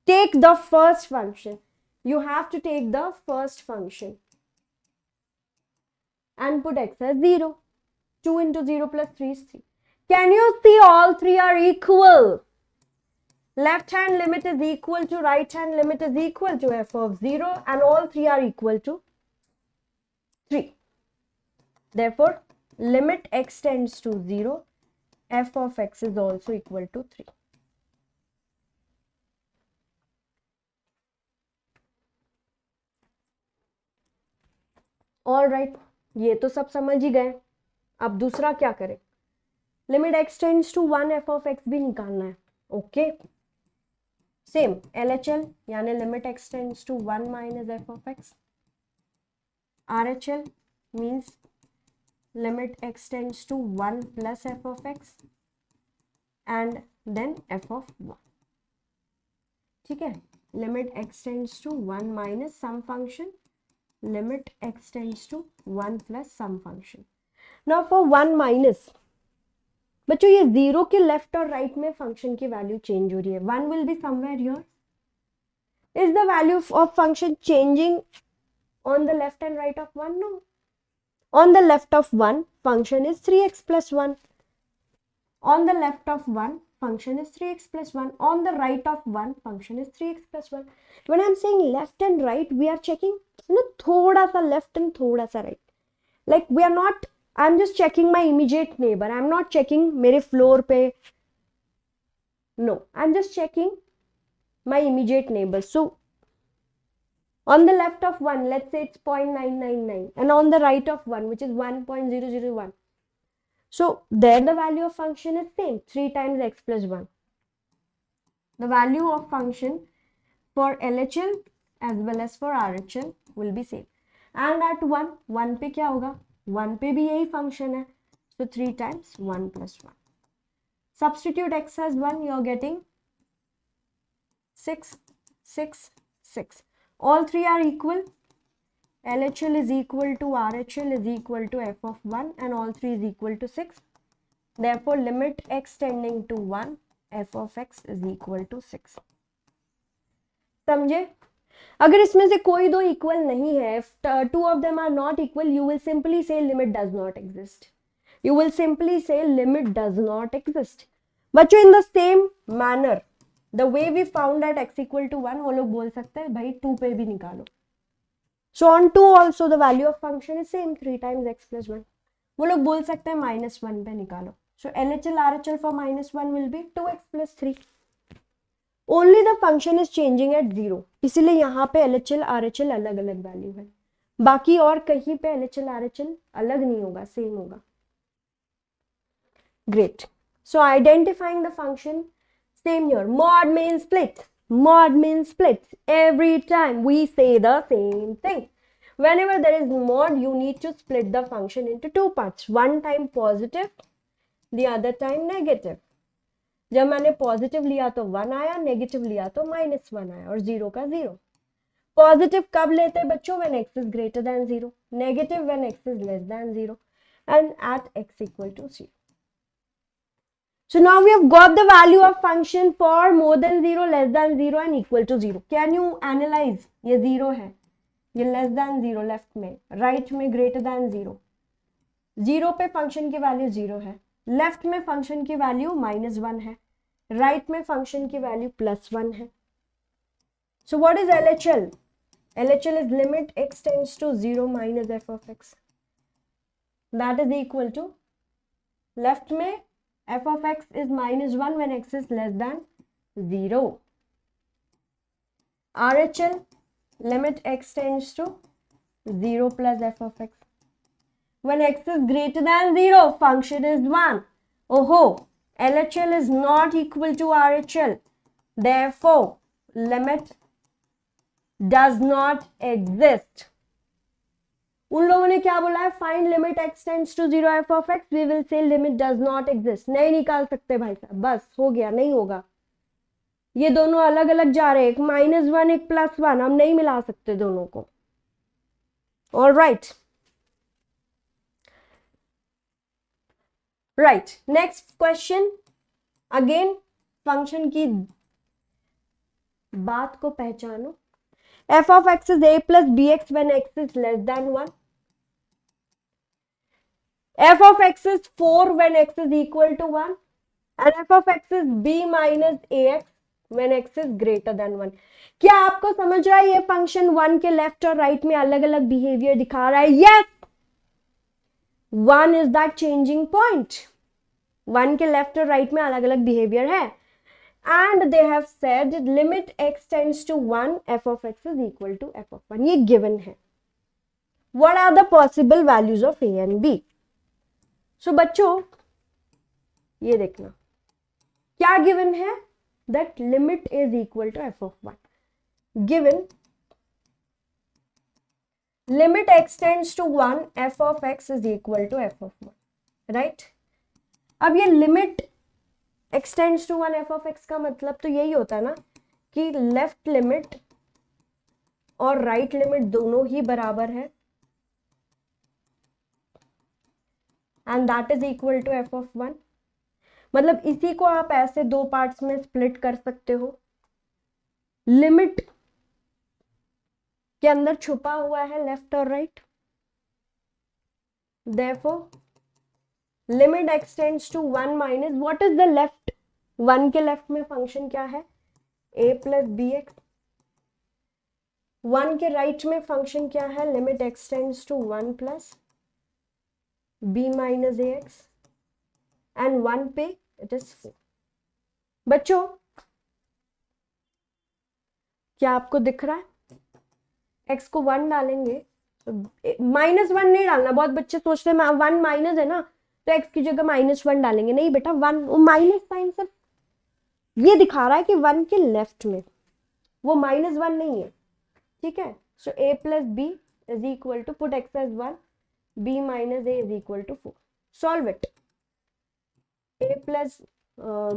take the first function. You have to take the first function and put x as 0. 2 into 0 plus 3 is 3. Can you see all three are equal? Left hand limit is equal to right hand limit is equal to f of 0, and all three are equal to 3. Therefore, limit x tends to 0, f of x is also equal to 3. All right, ये तो सब समझ ही गए. अब दूसरा क्या करें? Limit x tends to 1 f of x भी निकालना है. ओके, सेम LHL यानी limit x tends to 1 minus f of x. RHL means limit x tends to 1 plus f of x and then f of 1. ठीक है, limit x tends to 1 minus some function, limit x tends to 1 plus some function. Now for 1 minus, बच्चों ये 0 के left और right में function की value change हो रही है. 1 will be somewhere here. Is the value of function changing on the left and right of 1? No. On the left of 1, function is 3x plus 1. On the left of 1, function is 3x plus 1. On the right of 1, function is 3x plus 1. When I'm saying left and right, we are checking thoda sa left and thoda sa right. Like we are not, I'm just checking my immediate neighbor. I'm not checking mere floor pe. No, I'm just checking my immediate neighbor. So on the left of 1, let's say it's 0.999, and on the right of 1, which is 1.001. So there the value of function is same, 3 times x plus 1. The value of function for LHL as well as for RHL will be same. And at 1 पे क्या होगा? 1 पे भी यही function है. So 3 times 1 plus 1. Substitute x as 1, you are getting 6, 6, 6. All three are equal. LHL is equal to RHL is equal to f of 1, and all three is equal to 6. Therefore, limit x tending to 1, f of x is equal to 6. समझे? अगर इसमें से कोई दो equal नहीं है, if two of them are not equal, you will simply say limit does not exist. You will simply say limit does not exist. बच्चों, in the same manner, the way we found at x equal to 1, वो लोग बोल सकते हैं भाई 2 पे भी निकालो. So on 2 also the value of function is same, 3 times x plus 1. वो लोग बोल सकते हैं -1 पे निकालो. So LHL RHL for -1 will be 2x plus 3. Only the function is changing at 0. इसीलिए यहाँ पे LHL RHL अलग अलग वैल्यू है. बाकी और कहीं पे LHL RHL अलग नहीं होगा, सेम होगा. Great. So identifying the function, same here. Mod means split. Mod means split. Every time we say the same thing. Whenever there is mod, you need to split the function into two parts. One time positive, the other time negative. जब मैंने positive लिया तो 1 आया, negative लिया तो -1 आया, और 0 का 0. पॉजिटिव कब लेते हैं बच्चों? when x is greater than 0. Negative when x is less than 0. and at x equal to 0. So now we have got the value of function for more than 0, less than 0 and equal to 0. Can you analyze? ये 0 है, ये less than 0 left में, right में greater than 0. 0 पे function की value 0 है, left में function की वैल्यू -1 है, राइट में फंक्शन की वैल्यू +1 है. So what is LHL? LHL is limit x tends to 0 minus f of x. That is equal to, left में f of x is -1 when x is less than 0. RHL, limit x tends to 0 plus f of x. When x is greater than 0, function is 1. Oh, LHL is not equal to RHL. Therefore, limit does not exist. उन लोगों ने क्या बोला है? Find limit x tends to 0 f of x. We will say limit does not exist. नहीं निकाल सकते भाई साहब, बस हो गया, नहीं होगा. ये दोनों अलग अलग जा रहे हैं, एक -1 एक +1, हम नहीं मिला सकते दोनों को. Alright, right. Next question. Again function की बात को पहचानो। f of x is a plus bx when x is less than 1. f of x is 4 when x is equal to 1. And f of x is b minus ax when x is greater than 1. क्या आपको समझ रहा है ये function 1 के left और right में अलग अलग बिहेवियर दिखा रहा है? Yes, 1 is that changing point. 1 के लेफ्ट और राइट में अलग अलग बिहेवियर है। And they have said limit x tends to 1 f of x is equal to f of 1. ये गिवन है। What are the possible values of a and b? So बच्चों ये देखना क्या गिवन है, that limit is equal to f of 1. Given limit x tends to 1 f of x is equal to f of 1, right? अब ये limit x tends to 1 f of x का मतलब तो यही होता है ना कि लेफ्ट लिमिट और राइट लिमिट दोनों ही बराबर है, and that is equal to f of 1. मतलब इसी को आप ऐसे दो पार्ट्स में स्प्लिट कर सकते हो। लिमिट के अंदर छुपा हुआ है लेफ्ट और right, therefore limit x tends to 1 minus what is the left, 1 के लेफ्ट में फंक्शन क्या है, a प्लस बी एक्स। 1 के राइट में फंक्शन क्या है, limit x tends to 1 plus b minus a x, and 1 पे इट इज 4. बच्चों क्या आपको दिख रहा है? x को 1 डालेंगे तो -1 नहीं डालना। बहुत बच्चे सोचते हैं 1 माइनस है ना तो x की जगह -1 डालेंगे। नहीं बेटा, 1 वो माइनस साइन सिर्फ ये दिखा रहा है कि 1 के लेफ्ट में, वो -1 नहीं है, ठीक है? So a plus b is equal to, put x as 1, b minus a is equal to 4. Solve it. a plus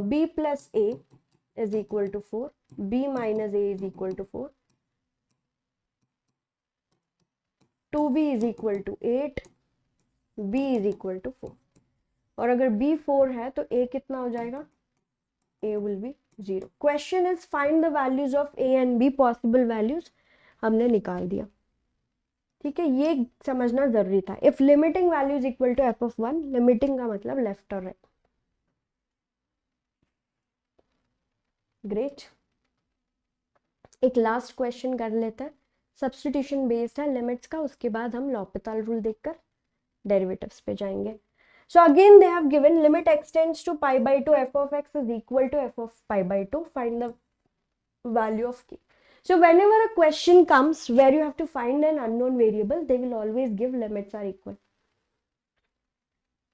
b plus a is equal to 4, b minus a is equal to 4, 2b is equal to 8, b is equal to 4. और अगर b 4 है तो a कितना हो जाएगा, a will be 0. Question is find the values of a and b, possible values हमने निकाल दिया, ठीक है? ये समझना जरूरी था. If limiting value is equal to f of 1, limiting का मतलब लेफ्ट और राइट. ग्रेट. एक लास्ट क्वेश्चन कर लेते हैं, सब्स्टिट्यूशन बेस्ड है लिमिट्स का, उसके बाद हम लॉपिताल रूल देखकर डेरिवेटिव्स पे जाएंगे. So again they have given limit x tends to pi by 2 f of x is equal to f of pi by 2, find the value of k. So whenever a question comes where you have to find an unknown variable, they will always give limits are equal.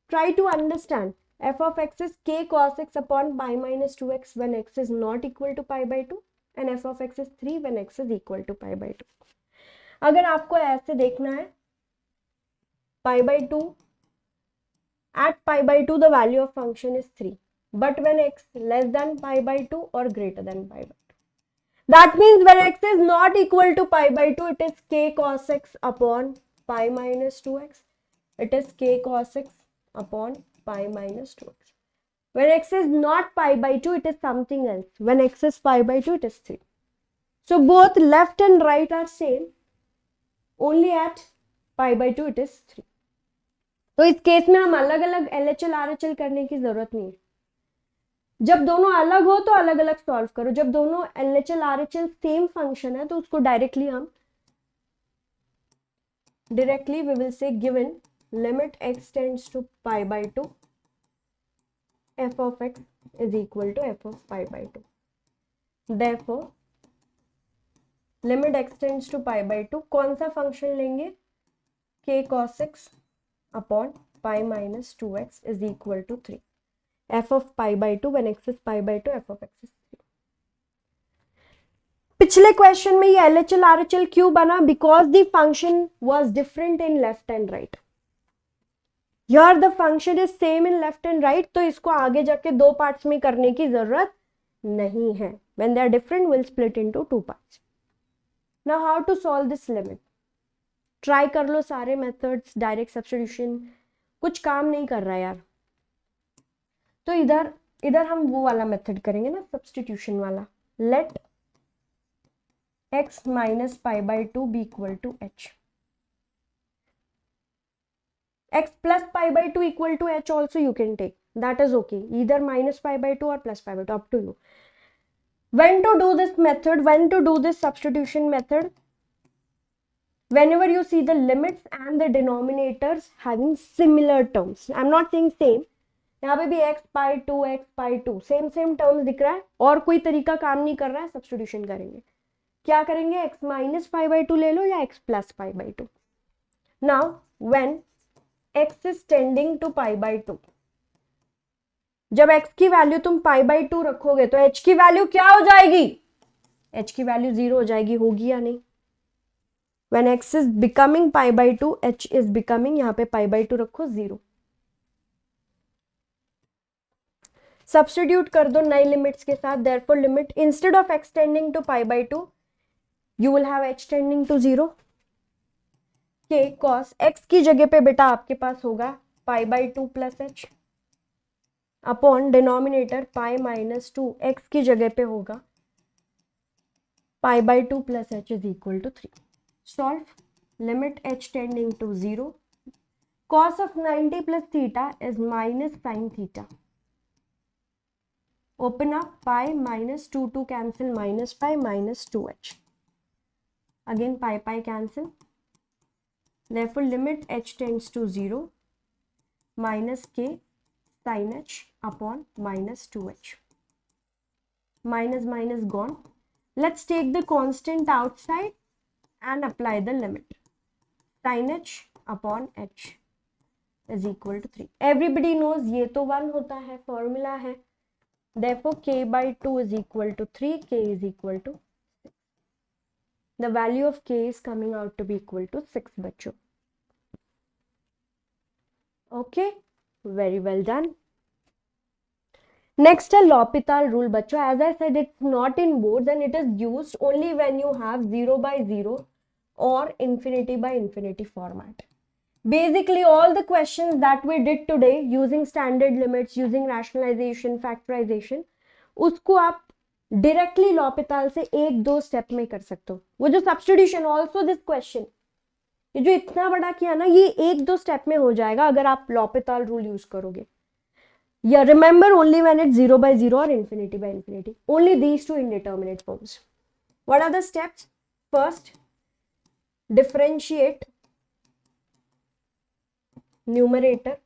Try to understand. f of x is k cos x upon pi minus 2x when x is not equal to pi by 2, and f of x is 3 when x is equal to pi by 2. अगर आपको ऐसे देखना है, pi by 2, at pi by 2 the value of function is 3, but when x less than pi by 2 or greater than pi by 2. That means when x is not equal to pi by 2, it is k cos x upon pi minus 2x. It is k cos x upon pi minus 2x. When x is not pi by 2, it is something else. When x is pi by 2, it is 3. So both left and right are same. Only at pi by 2 it is 3. तो इस case में हम अलग अलग LHL RHL करने की जरूरत नहीं है. जब दोनों अलग हो तो अलग अलग सॉल्व करो. जब दोनों LHL RHL सेम फंक्शन है तो उसको directly we will say given limit x tends to pi by 2, f of x is equal to f of pi by 2. Therefore limit x tends to pi by 2, कौन सा function लेंगे, k cos x upon pi minus 2x is equal to 3. f of pi by 2 when x is pi by 2, f of x is 3. पिछले question में ये LHL RHL क्यों बना? Because the function was different in left and right. Here the function is same in left and right, तो इसको आगे जाके दो पार्ट्स में करने की जरूरत नहीं है. When they are different, we'll split into two parts. Now how to solve this limit? Try कर लो सारे methods, direct substitution, कुछ काम नहीं कर रहा यार. तो इधर हम वो वाला मेथड करेंगे ना, सब्स्टिट्यूशन वाला. Let x minus pi by 2 be equal to h. X plus pi by 2 equal to h also you can take. That is okay. Either minus pi by 2 or plus pi by 2, up to you. When to do this method, when to do this substitution method? Whenever you see the limits and the denominators having similar terms. I'm not saying same. यहाँ पे भी x pi 2, x pi 2, same terms दिख रहा है और कोई तरीका काम नहीं कर रहा है, सब्स्टिट्यूशन करेंगे. क्या करेंगे? x माइनस पाई बाई 2 ले लो या x plus pi by 2. Now when x is tending to pi by 2, जब x की वैल्यू तुम पाई बाई 2 रखोगे तो h की वैल्यू क्या हो जाएगी? h की वैल्यू 0 हो जाएगी. होगी या नहीं? When x is becoming pi by 2, h is becoming, यहाँ पे pi by 2 रखो 0. सब्स्टिट्यूट कर दो नए लिमिट्स के साथ. therefore limit instead of x tending to pi by 2 you will have h tending to 0. के cos x की जगह पे बेटा आपके पास होगा pi by 2 plus h upon denominator pi minus 2, x की जगह पे होगा pi by 2 plus h is equal to 3. Solve. Limit h tending to 0. Cos of 90 plus theta is minus sin theta. Open up pi minus 2 cancel, minus pi minus 2h. Again pi cancel. Therefore limit h tends to 0 minus k sin h upon minus 2h. Minus gone. Let's take the constant outside and apply the limit. Sin h upon h is equal to 3. Everybody knows ये तो 1 होता है, formula है. Therefore k by 2 is equal to 3, k is equal to 6. The value of k is coming out to be equal to 6 बच्चों. Okay, very well done. Next है L'Hopital rule बच्चों. As I said, it's not in boards and it is used only when you have 0 by 0 or infinity by infinity format. Basically all the questions that we did today using standard limits, using rationalization, factorization, उसको आप directly L'Hopital से 1-2 step में कर सकते हो. वो जो substitution, also this question, ये जो इतना बड़ा किया ना, ये 1-2 स्टेप में हो जाएगा अगर आप L'Hopital rule यूज करोगे. Yeah, remember only when it's 0 by 0 or infinity by infinity. Only these two indeterminate forms. What are the steps? First, differentiate numerator.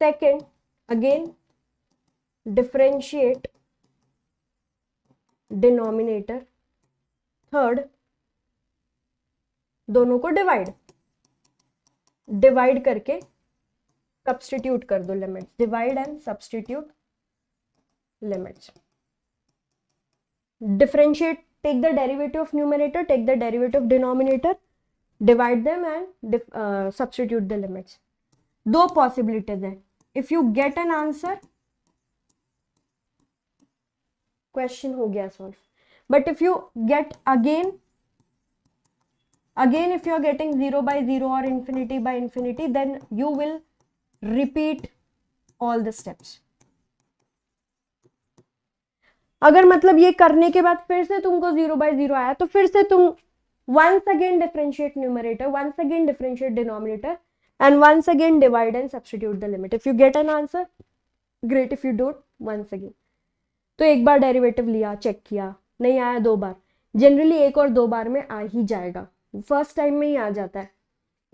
Second, again differentiate denominator. Third, दोनों को divide करके substitute कर दो limits. Divide and substitute limits. Differentiate, take the derivative of numerator, take the derivative of denominator, divide them and substitute the limits. दो possibilities है. If you get an answer, question हो गया solve. But if you get again if you are getting 0 by 0 or infinity by infinity, then you will repeat all the steps. अगर मतलब ये करने के बाद फिर से तुमको 0 by 0 आया तो फिर से तुम once again differentiate numerator, once again differentiate denominator and once again divide and substitute the limit. If you get an answer, great. If you don't, once again. तो एक बार डेरिवेटिव लिया, चेक किया, नहीं आया 2 बार. जनरली 1 और 2 बार में आ ही जाएगा. फर्स्ट टाइम में ही आ जाता है.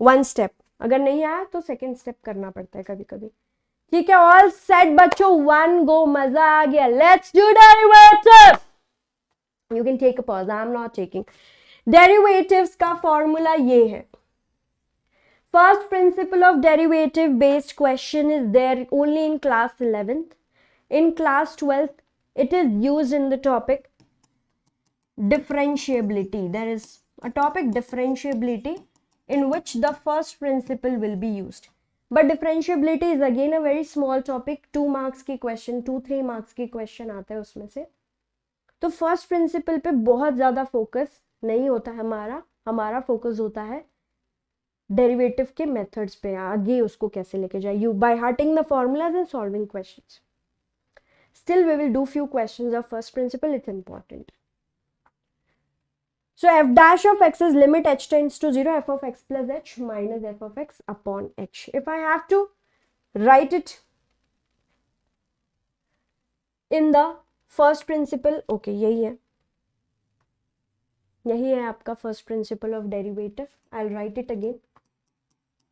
1 स्टेप. अगर नहीं आया तो सेकेंड स्टेप करना पड़ता है कभी कभी. ठीक है, ऑल सेट बच्चों, 1 गो, मजा आ गया. Let's do derivative. You can take a pause, I am not taking. Derivatives का फॉर्मूला ये है. First principle of derivative based question is there only in class 11th. In class 12th, it is used in the topic differentiability. There is a topic differentiability in which the first principle will be used. But differentiability is again a very small topic. 2 marks की question, 2-3 marks की question आते हैं उसमें से. तो first principle पे बहुत ज़्यादा focus नहीं होता है हमारा focus होता है derivative के methods पे. आगे उसको कैसे लेके जाए, you by hearting the formulas and solving questions. Still we will do few questions of first principle. It's important. So f dash of x is limit h tends to 0 f of x plus h minus f of x upon h. If I have to write it in the first principle, okay, यही है आपका first principle of derivative. I'll write it again.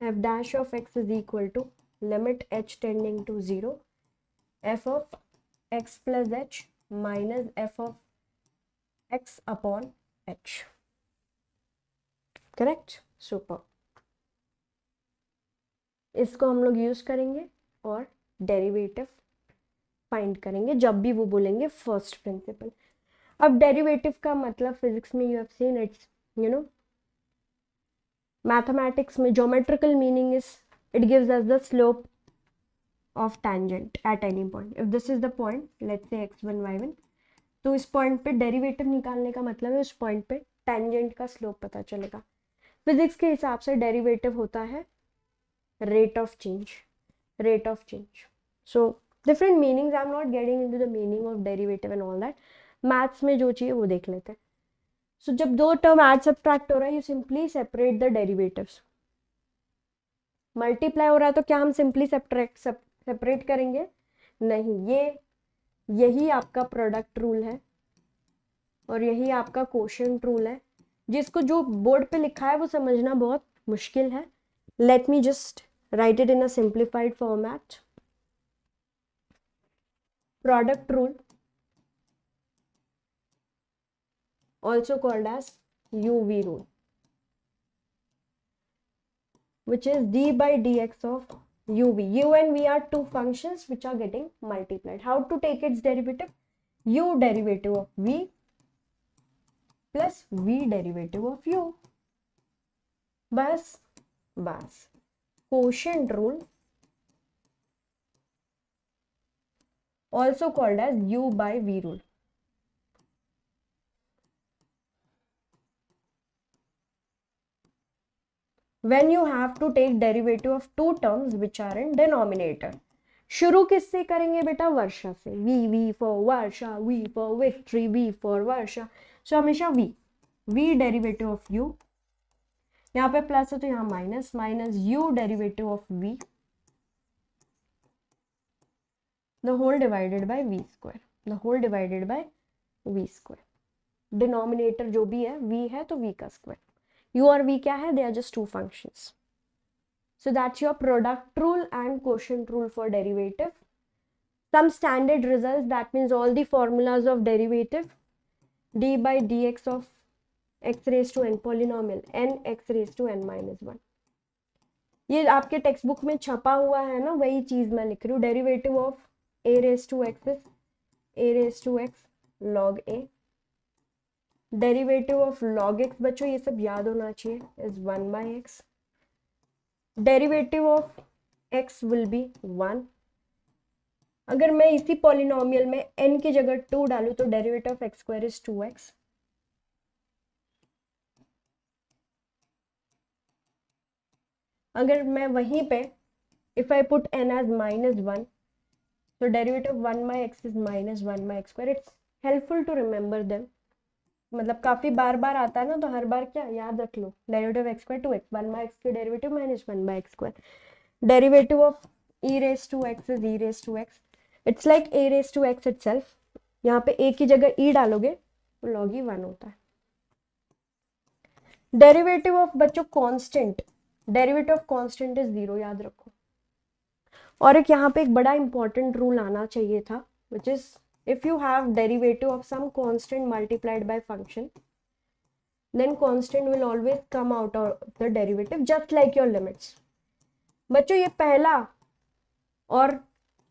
F dash of x is equal to limit h tending to 0 f of x plus h minus f of x upon h. Correct, super. इसको हम लोग use करेंगे और derivative find करेंगे जब भी वो बोलेंगे फर्स्ट प्रिंसिपल. अब डेरिवेटिव का मतलब फिजिक्स में you have seen it's, you know, mathematics में geometrical meaning is it gives us the slope of tangent at any point. If this is the point, let's say x1 y1, तो इस point पे derivative निकालने का मतलब है उस point पे टैंजेंट का स्लोप पता चलेगा. फिजिक्स के हिसाब से डेरिवेटिव होता है rate of change. So different meanings, I am not getting into the meaning of derivative and all that. Maths में जो चाहिए वो देख लेते हैं. सो जब दो टर्म ऐड सब्ट्रैक्ट हो रहा है, you simply separate the derivatives. Multiply हो रहा है तो क्या हम सिंपली सेपरेट करेंगे? नहीं, यही आपका प्रोडक्ट रूल है और यही आपका कोशेंट रूल है, जिसको जो बोर्ड पे लिखा है वो समझना बहुत मुश्किल है. Let me just right it in a simplified format. Product rule, also called as UV rule, which is d by dx of UV. U and V are two functions which are getting multiplied. How to take its derivative? U derivative of V plus V derivative of U. बस quotient rule, also called as U by V rule. When you have to take derivative of two terms which are in denominator. शुरू किससे करेंगे बेटा? वर्षा से. V for Varsha, V for victory, V for Varsha. So हमेशा V derivative of U, यहाँ पे plus है तो यहाँ minus U derivative of V the whole divided by V square. Denominator जो भी है V है तो V का स्क्वायर. U और V क्या है? They are just two functions. So that's your product rule and quotient rule for derivative. Some standard results, that means all the formulas of derivative. D by dx of x raised to n polynomial n x raised to n minus 1. ये आपके text book में छपा हुआ है ना, वही चीज मैं लिख रही हूँ. Derivative of a raised to x is a raised to x log a. Derivative of log x, बच्चों ये सब याद होना चाहिए, is 1 by x. Derivative of x will be 1. अगर मैं इसी पॉलिनोमियल में n की जगह 2 डालूं तो derivative of x square is 2x. अगर मैं वहीं पे if I put n as -1 तो derivative 1 by x is -1 by x square. It's helpful to remember them. मतलब काफी बार आता है ना, तो हर बार क्या याद रख लो, derivative x square 2x, 1 by x के derivative -1 by x square. Derivative of e raised to x is e raised to x. It's like a raised to x itself. यहाँ पे a की जगह e डालोगे तो log e 1 होता है. Derivative of बच्चों constant, derivative of constant is 0, याद रखो. और एक यहाँ पे एक बड़ा इंपॉर्टेंट रूल आना चाहिए था, which is if you have derivative of some constant multiplied by function, then constant will always come out of the derivative, just like your limits. बच्चों ये पहला और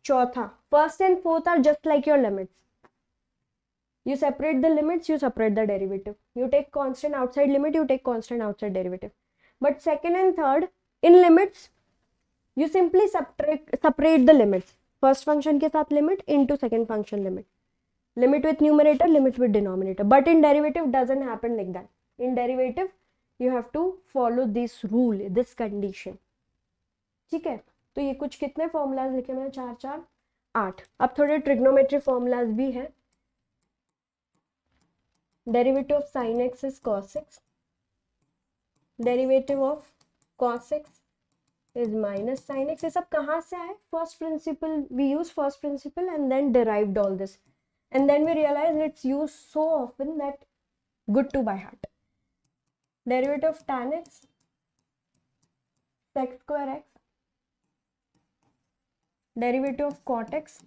चौथा, first and fourth are just like your limits. You separate the limits, you separate the derivative. You take constant outside limit, you take constant outside derivative. But second and third, in limits, you simply separate the limits. First function के साथ limit into second function limit, limit with numerator, limit with denominator. But in derivative doesn't happen like that. In derivative you have to follow this rule, this condition. ठीक है, तो ये कुछ कितने formulas लिखे मैंने? 4 4 8. अब थोड़े ट्रिग्नोमेट्री फॉर्मूलाज भी हैं. Derivative of sine x is cos x, derivative of cos x is minus sine x. ये सब कहाँ से आए? First principle, we use first principle and then derived all this, and then we realized it's used so often that good to by heart. Derivative of tan x, sec square x, derivative of cot x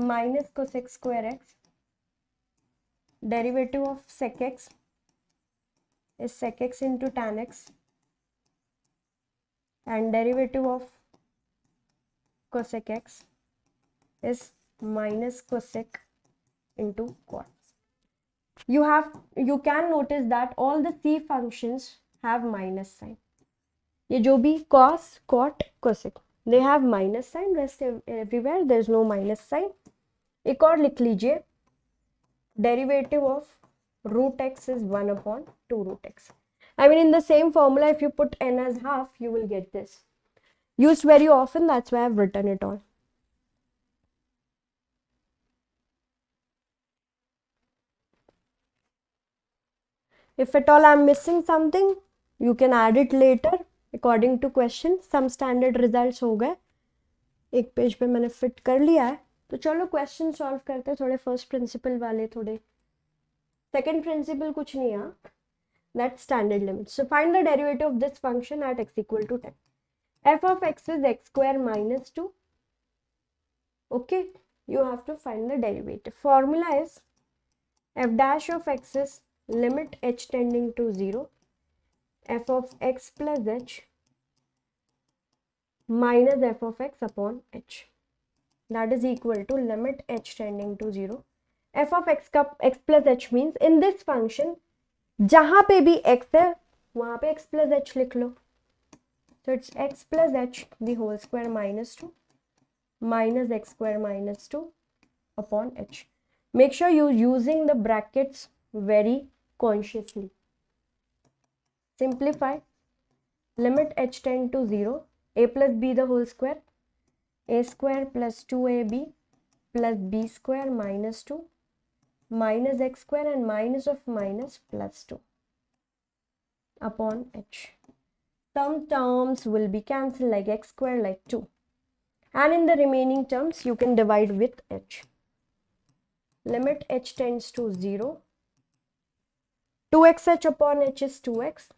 minus cosec square x, derivative of sec x is sec x into tan x, and derivative of cosec x is minus cosec into cot. You can notice that all the c functions have minus sign. ये जो भी cos, cot, cosec, they have minus sign. Rest everywhere there is no minus sign. एक और लिख लीजिए, derivative of root x is 1 upon 2 root x. I mean, in the same formula, if you put n as half, you will get this. Used very often, that's why I've written it all. If at all I'm missing something, you can add it later according to question. Some standard results हो गए, एक page पे मैंने fit कर लिया है, तो चलो क्वेश्चन सॉल्व करते हैं, थोड़े फर्स्ट प्रिंसिपल वाले, थोड़े सेकंड प्रिंसिपल कुछ नहीं है, that's standard limit. So find the derivative of this function at x equal to 10. F of x is x square minus 2. Okay, you have to find the derivative. Formula is f dash of x is limit h tending to 0, f of x plus h minus f of x upon h, that is equal to limit h tending to 0. f of x का x plus h means in this function जहां पे भी x है वहां पे x plus h लिख लो. So it's x plus h the whole square minus 2 minus x square minus 2 upon h. Make sure you're using the brackets very consciously. Simplify. Limit h tend to 0, a plus b the whole square, a square plus 2ab plus b square minus 2 minus x square and minus of minus plus 2 upon h. Some terms will be cancelled like x square like 2, and in the remaining terms you can divide with h. Limit h tends to 0, 2xh upon h is 2x,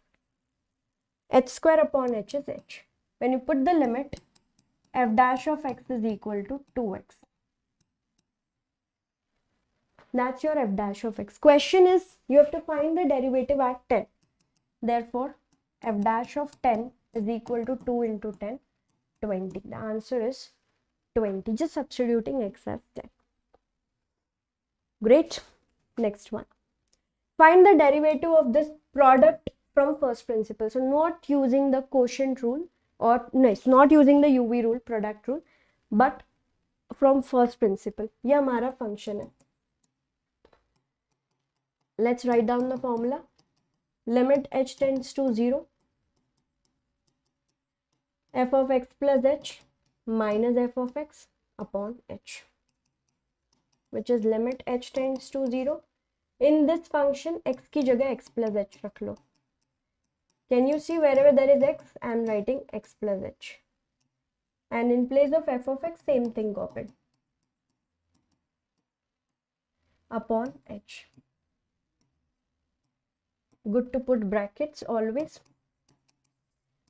h square upon h is h. When you put the limit, f dash of x is equal to 2x. That's your f dash of x. Question is, you have to find the derivative at 10. Therefore, f dash of 10 is equal to 2 into 10, 20. The answer is 20. Just substituting x as 10. Great. Next one. Find the derivative of this product from first principle. So not using the quotient rule, or no, it's not using the UV rule, product rule, but from first principle. ये हमारा function है. Let's write down the formula. Limit h tends to 0, f of x plus h minus f of x upon h, which is limit h tends to 0. In this function, x की जगह x plus h रख लो. Can you see wherever there is x, I am writing x plus h. And in place of f of x, same thing copied. Upon h. Good to put brackets always.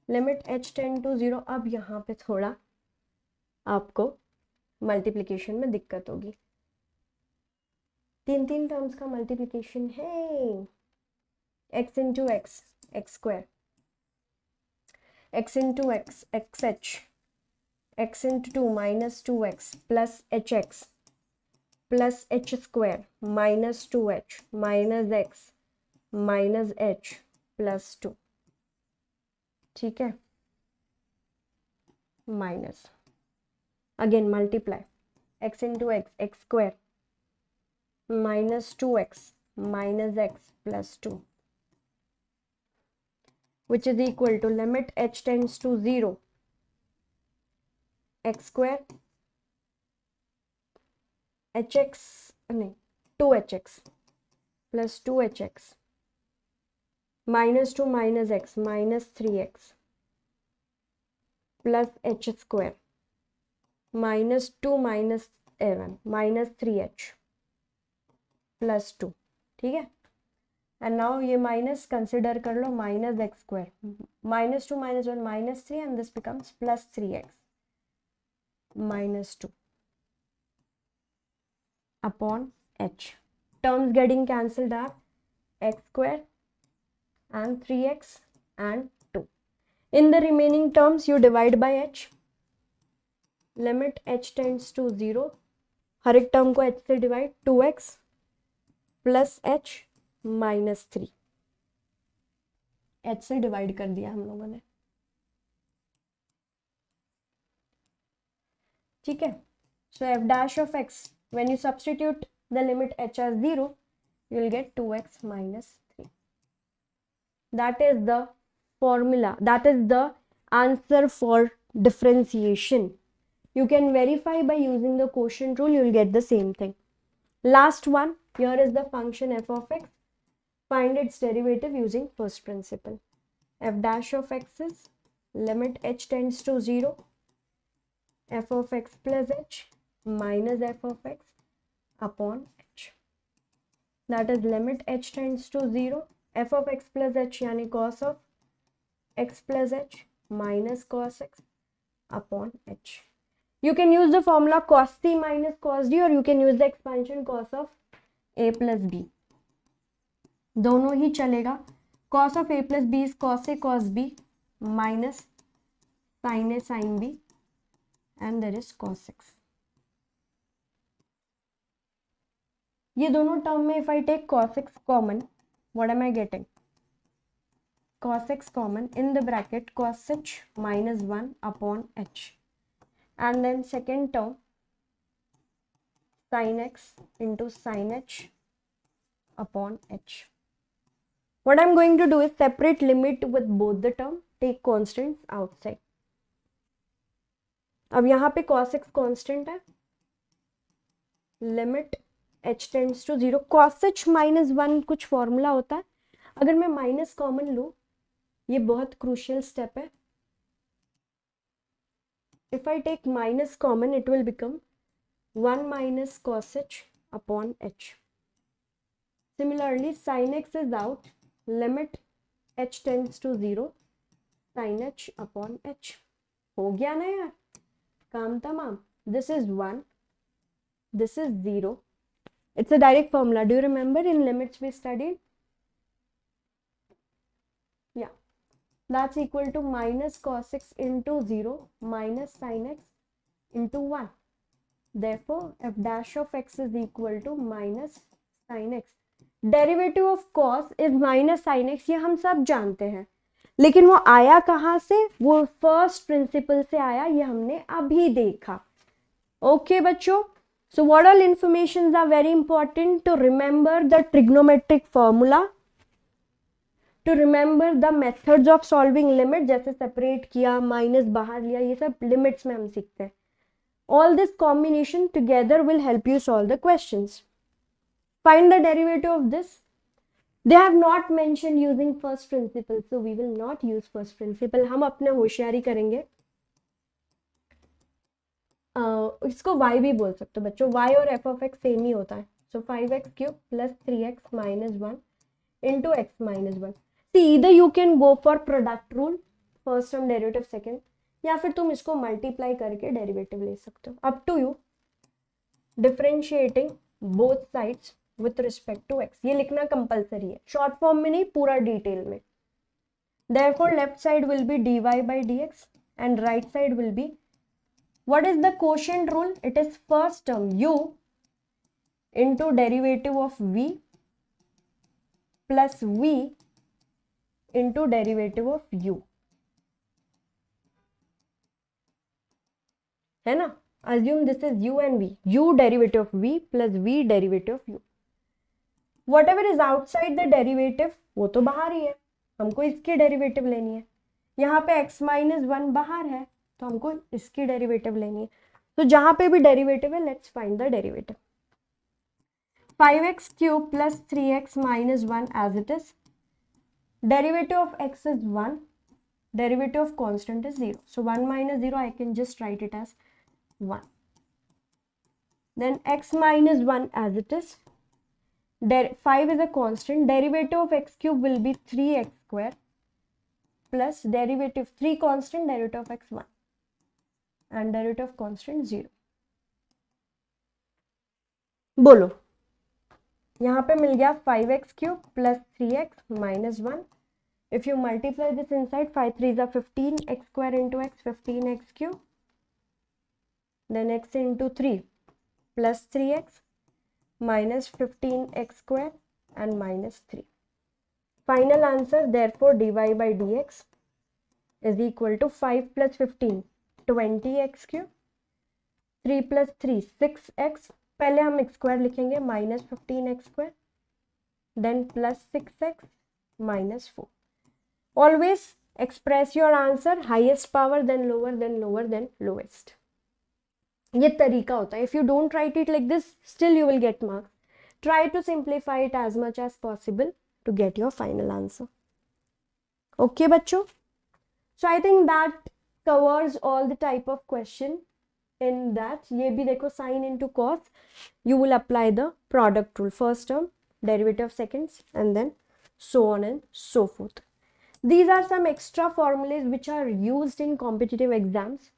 Limit h tend to 0. अब यहाँ पे थोड़ा आपको multiplication में दिक्कत होगी. तीन terms का मल्टीप्लिकेशन है. x into x, x square, x into x, xh, x into 2 minus 2x plus hx plus h square minus 2h minus x minus h plus 2. ठीक है, minus again multiply x into x, x square minus 2x minus x plus 2, which is equal to limit h tends to 0, x square hx नहीं 2hx plus 2hx -2 - x -3x plus h square -2 - a1 -3h plus 2, ठीक है। And now ये minus consider कर लो, -x square -2 - 1 -3 and this becomes plus 3x -2 upon h. Terms getting cancelled are x square and 3x and 2. In the remaining terms you divide by h. Limit h tends to 0. हर एक term को h से divide, 2x plus h -3 h से divide कर दिया हम लोगों ने, ठीक है। So f dash of x, when you substitute the limit h as 0, you will get 2x -3. That is the formula, that is the answer for differentiation. You can verify by using the quotient rule, you will get the same thing. Last one, here is the function f of x. Find its derivative using first principle. F dash of x is limit h tends to 0, f of x plus h minus f of x upon h. That is limit h tends to 0, f of x plus h यानी cos of x plus h minus cos x upon h. You can use the formula cos c minus cos d, or you can use the expansion cos of a plus b. दोनों ही चलेगा. Cos of a plus b is cos a cos b minus sin a sin b, and there is cos x. ये दोनों term में if I take cos x common, what am I getting? Cos x common, in the bracket cos h minus 1 upon h, and then second term sin x into sin h upon h. What I'm going to do is separate limit with both the term, take constants outside. अब यहाँ पे cos x constant है, limit h tends to 0, cos h minus 1 कुछ formula होता है. अगर मैं minus common लूँ, ये बहुत क्रूशियल स्टेप है. If I take minus common, it will become 1 minus cos h upon h. Similarly, sin x is out, limit h tends to 0, sin h upon h. हो गया ना यार, काम तमाम. This is 1, this is 0. It's a direct formula. Do you remember in limits we studied? Yeah. That's equal to minus cos x into 0 minus sin x into 1. Therefore, f dash of x is equal to minus sin x. Derivative of cos is minus sin x, ये हम सब जानते हैं, लेकिन वो आया कहाँ से? वो फर्स्ट प्रिंसिपल से आया, ये हमने अभी देखा. ओके बच्चों, so what all informations are very important to remember the trigonometric formula, to remember the methods of solving limit, जैसे सेपरेट किया, माइनस बाहर लिया, ये सब लिमिट्स में हम सीखते हैं. All this combination together will help you solve the questions. Find the derivative of this. They have not mentioned using first principle, so we will not use first principle. हम अपने होशियारी करेंगे. इसको y भी बोल सकते हो बच्चों, y और f of x सेम ही होता है. So 5x cube plus 3x minus 1 into x minus 1. See, either you can go for product rule, first term derivative second, या फिर तुम इसको मल्टीप्लाई करके डेरिवेटिव ले सकते हो. Up to you. Differentiating both sides with respect to x, ये लिखना कंपलसरी है, शॉर्ट फॉर्म में नहीं, पूरा डिटेल में. Therefore left side will be dy by dx and right side will be, what is the quotient rule? It is first term u into derivative of v plus v into derivative of u, है ना. Assume this is u and v, u derivative of v plus v derivative of u. Whatever is outside the derivative वो तो बाहर ही है, हमको इसकी derivative लेनी है. यहाँ पे x minus 1 बाहर है, तो हमको इसकी डेरिवेटिव लेनी है. तो जहाँ पे भी डेरिवेटिव है, let's find the derivative. 5x cube plus 3x minus 1 as it is. Derivative of x is 1. Derivative of constant is 0. So 1 minus 0, I can just write it as 1. Then x minus 1 as it is. 5 is a constant. Derivative of x cube will be 3x square plus derivative 3 constant, derivative of x 1 and derivative of constant 0. बोलो, यहाँ पे मिल गया 5x cube plus 3x minus 1. If you multiply this inside, 5 3s are 15, x square into x, 15x cube. Then x into 3 plus 3x minus 15x square and minus 3. Final answer, therefore dy by dx is equal to 5 plus 15, 20x cube. 3 plus 3, 6x. पहले हम x square लिखेंगे minus 15x square, then plus 6x minus 4. Always express your answer highest power then lower then lowest. ये तरीका होता है. If you don't write it like this, still you will get marks. Try to simplify it as much as possible to get your final answer. Okay बच्चों, so I think that covers all the type of question in that. ये भी देखो, sin into cos, you will apply the product rule, first term, derivative of seconds, and then so on and so forth. These are some extra formulas which are used in competitive exams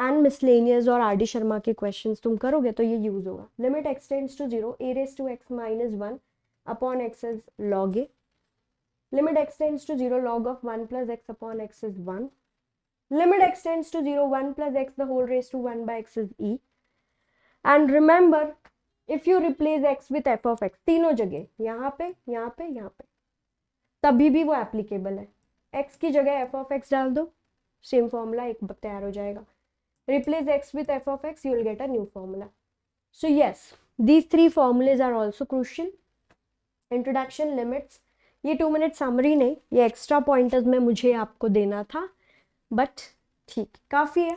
and miscellaneous और RD Sharma के questions तुम करोगे तो ये use होगा. Limit x tends to 0, a raised to x minus 1 upon x is log a. Limit x tends to 0, log of 1 plus x upon x is 1. Limit x tends to 0, 1 plus x the whole raised to 1 by x is e. And remember, if you replace x with f of x, तीनों जगह, यहाँ पे, यहाँ पे, यहाँ पे, तभी भी वो एप्लीकेबल है. x की जगह f of x डाल दो, सेम फॉर्मूला एक तैयार हो जाएगा. Replace x with f of x, you will get a new formula. So yes, these three formulas are also crucial. Introduction, limits, ये 2 minute summary नहीं, ये extra pointers में मुझे आपको देना था, बट ठीक, काफ़ी है.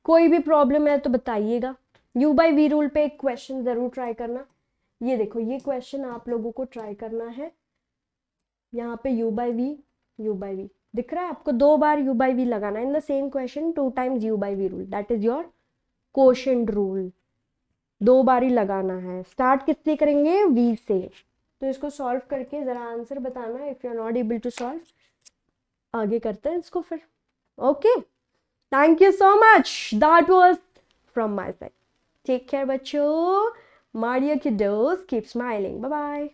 कोई भी प्रॉब्लम है तो बताइएगा. u by v रूल पे एक क्वेश्चन ज़रूर ट्राई करना. ये देखो, ये क्वेश्चन आप लोगों को ट्राई करना है. यहाँ पे u by v दिख रहा है आपको, 2 बार u by v लगाना है in the same question, 2 times u by v rule, that is your quotient rule. 2 बार ही लगाना है. स्टार्ट किससे करेंगे? v से. तो इसको सॉल्व करके ज़रा आंसर बताना. If you are not able to solve, आगे करते हैं इसको फिर. Okay, thank you so much. That was from my side. Take care, bachcho. Maria kiddos, keep smiling. Bye bye.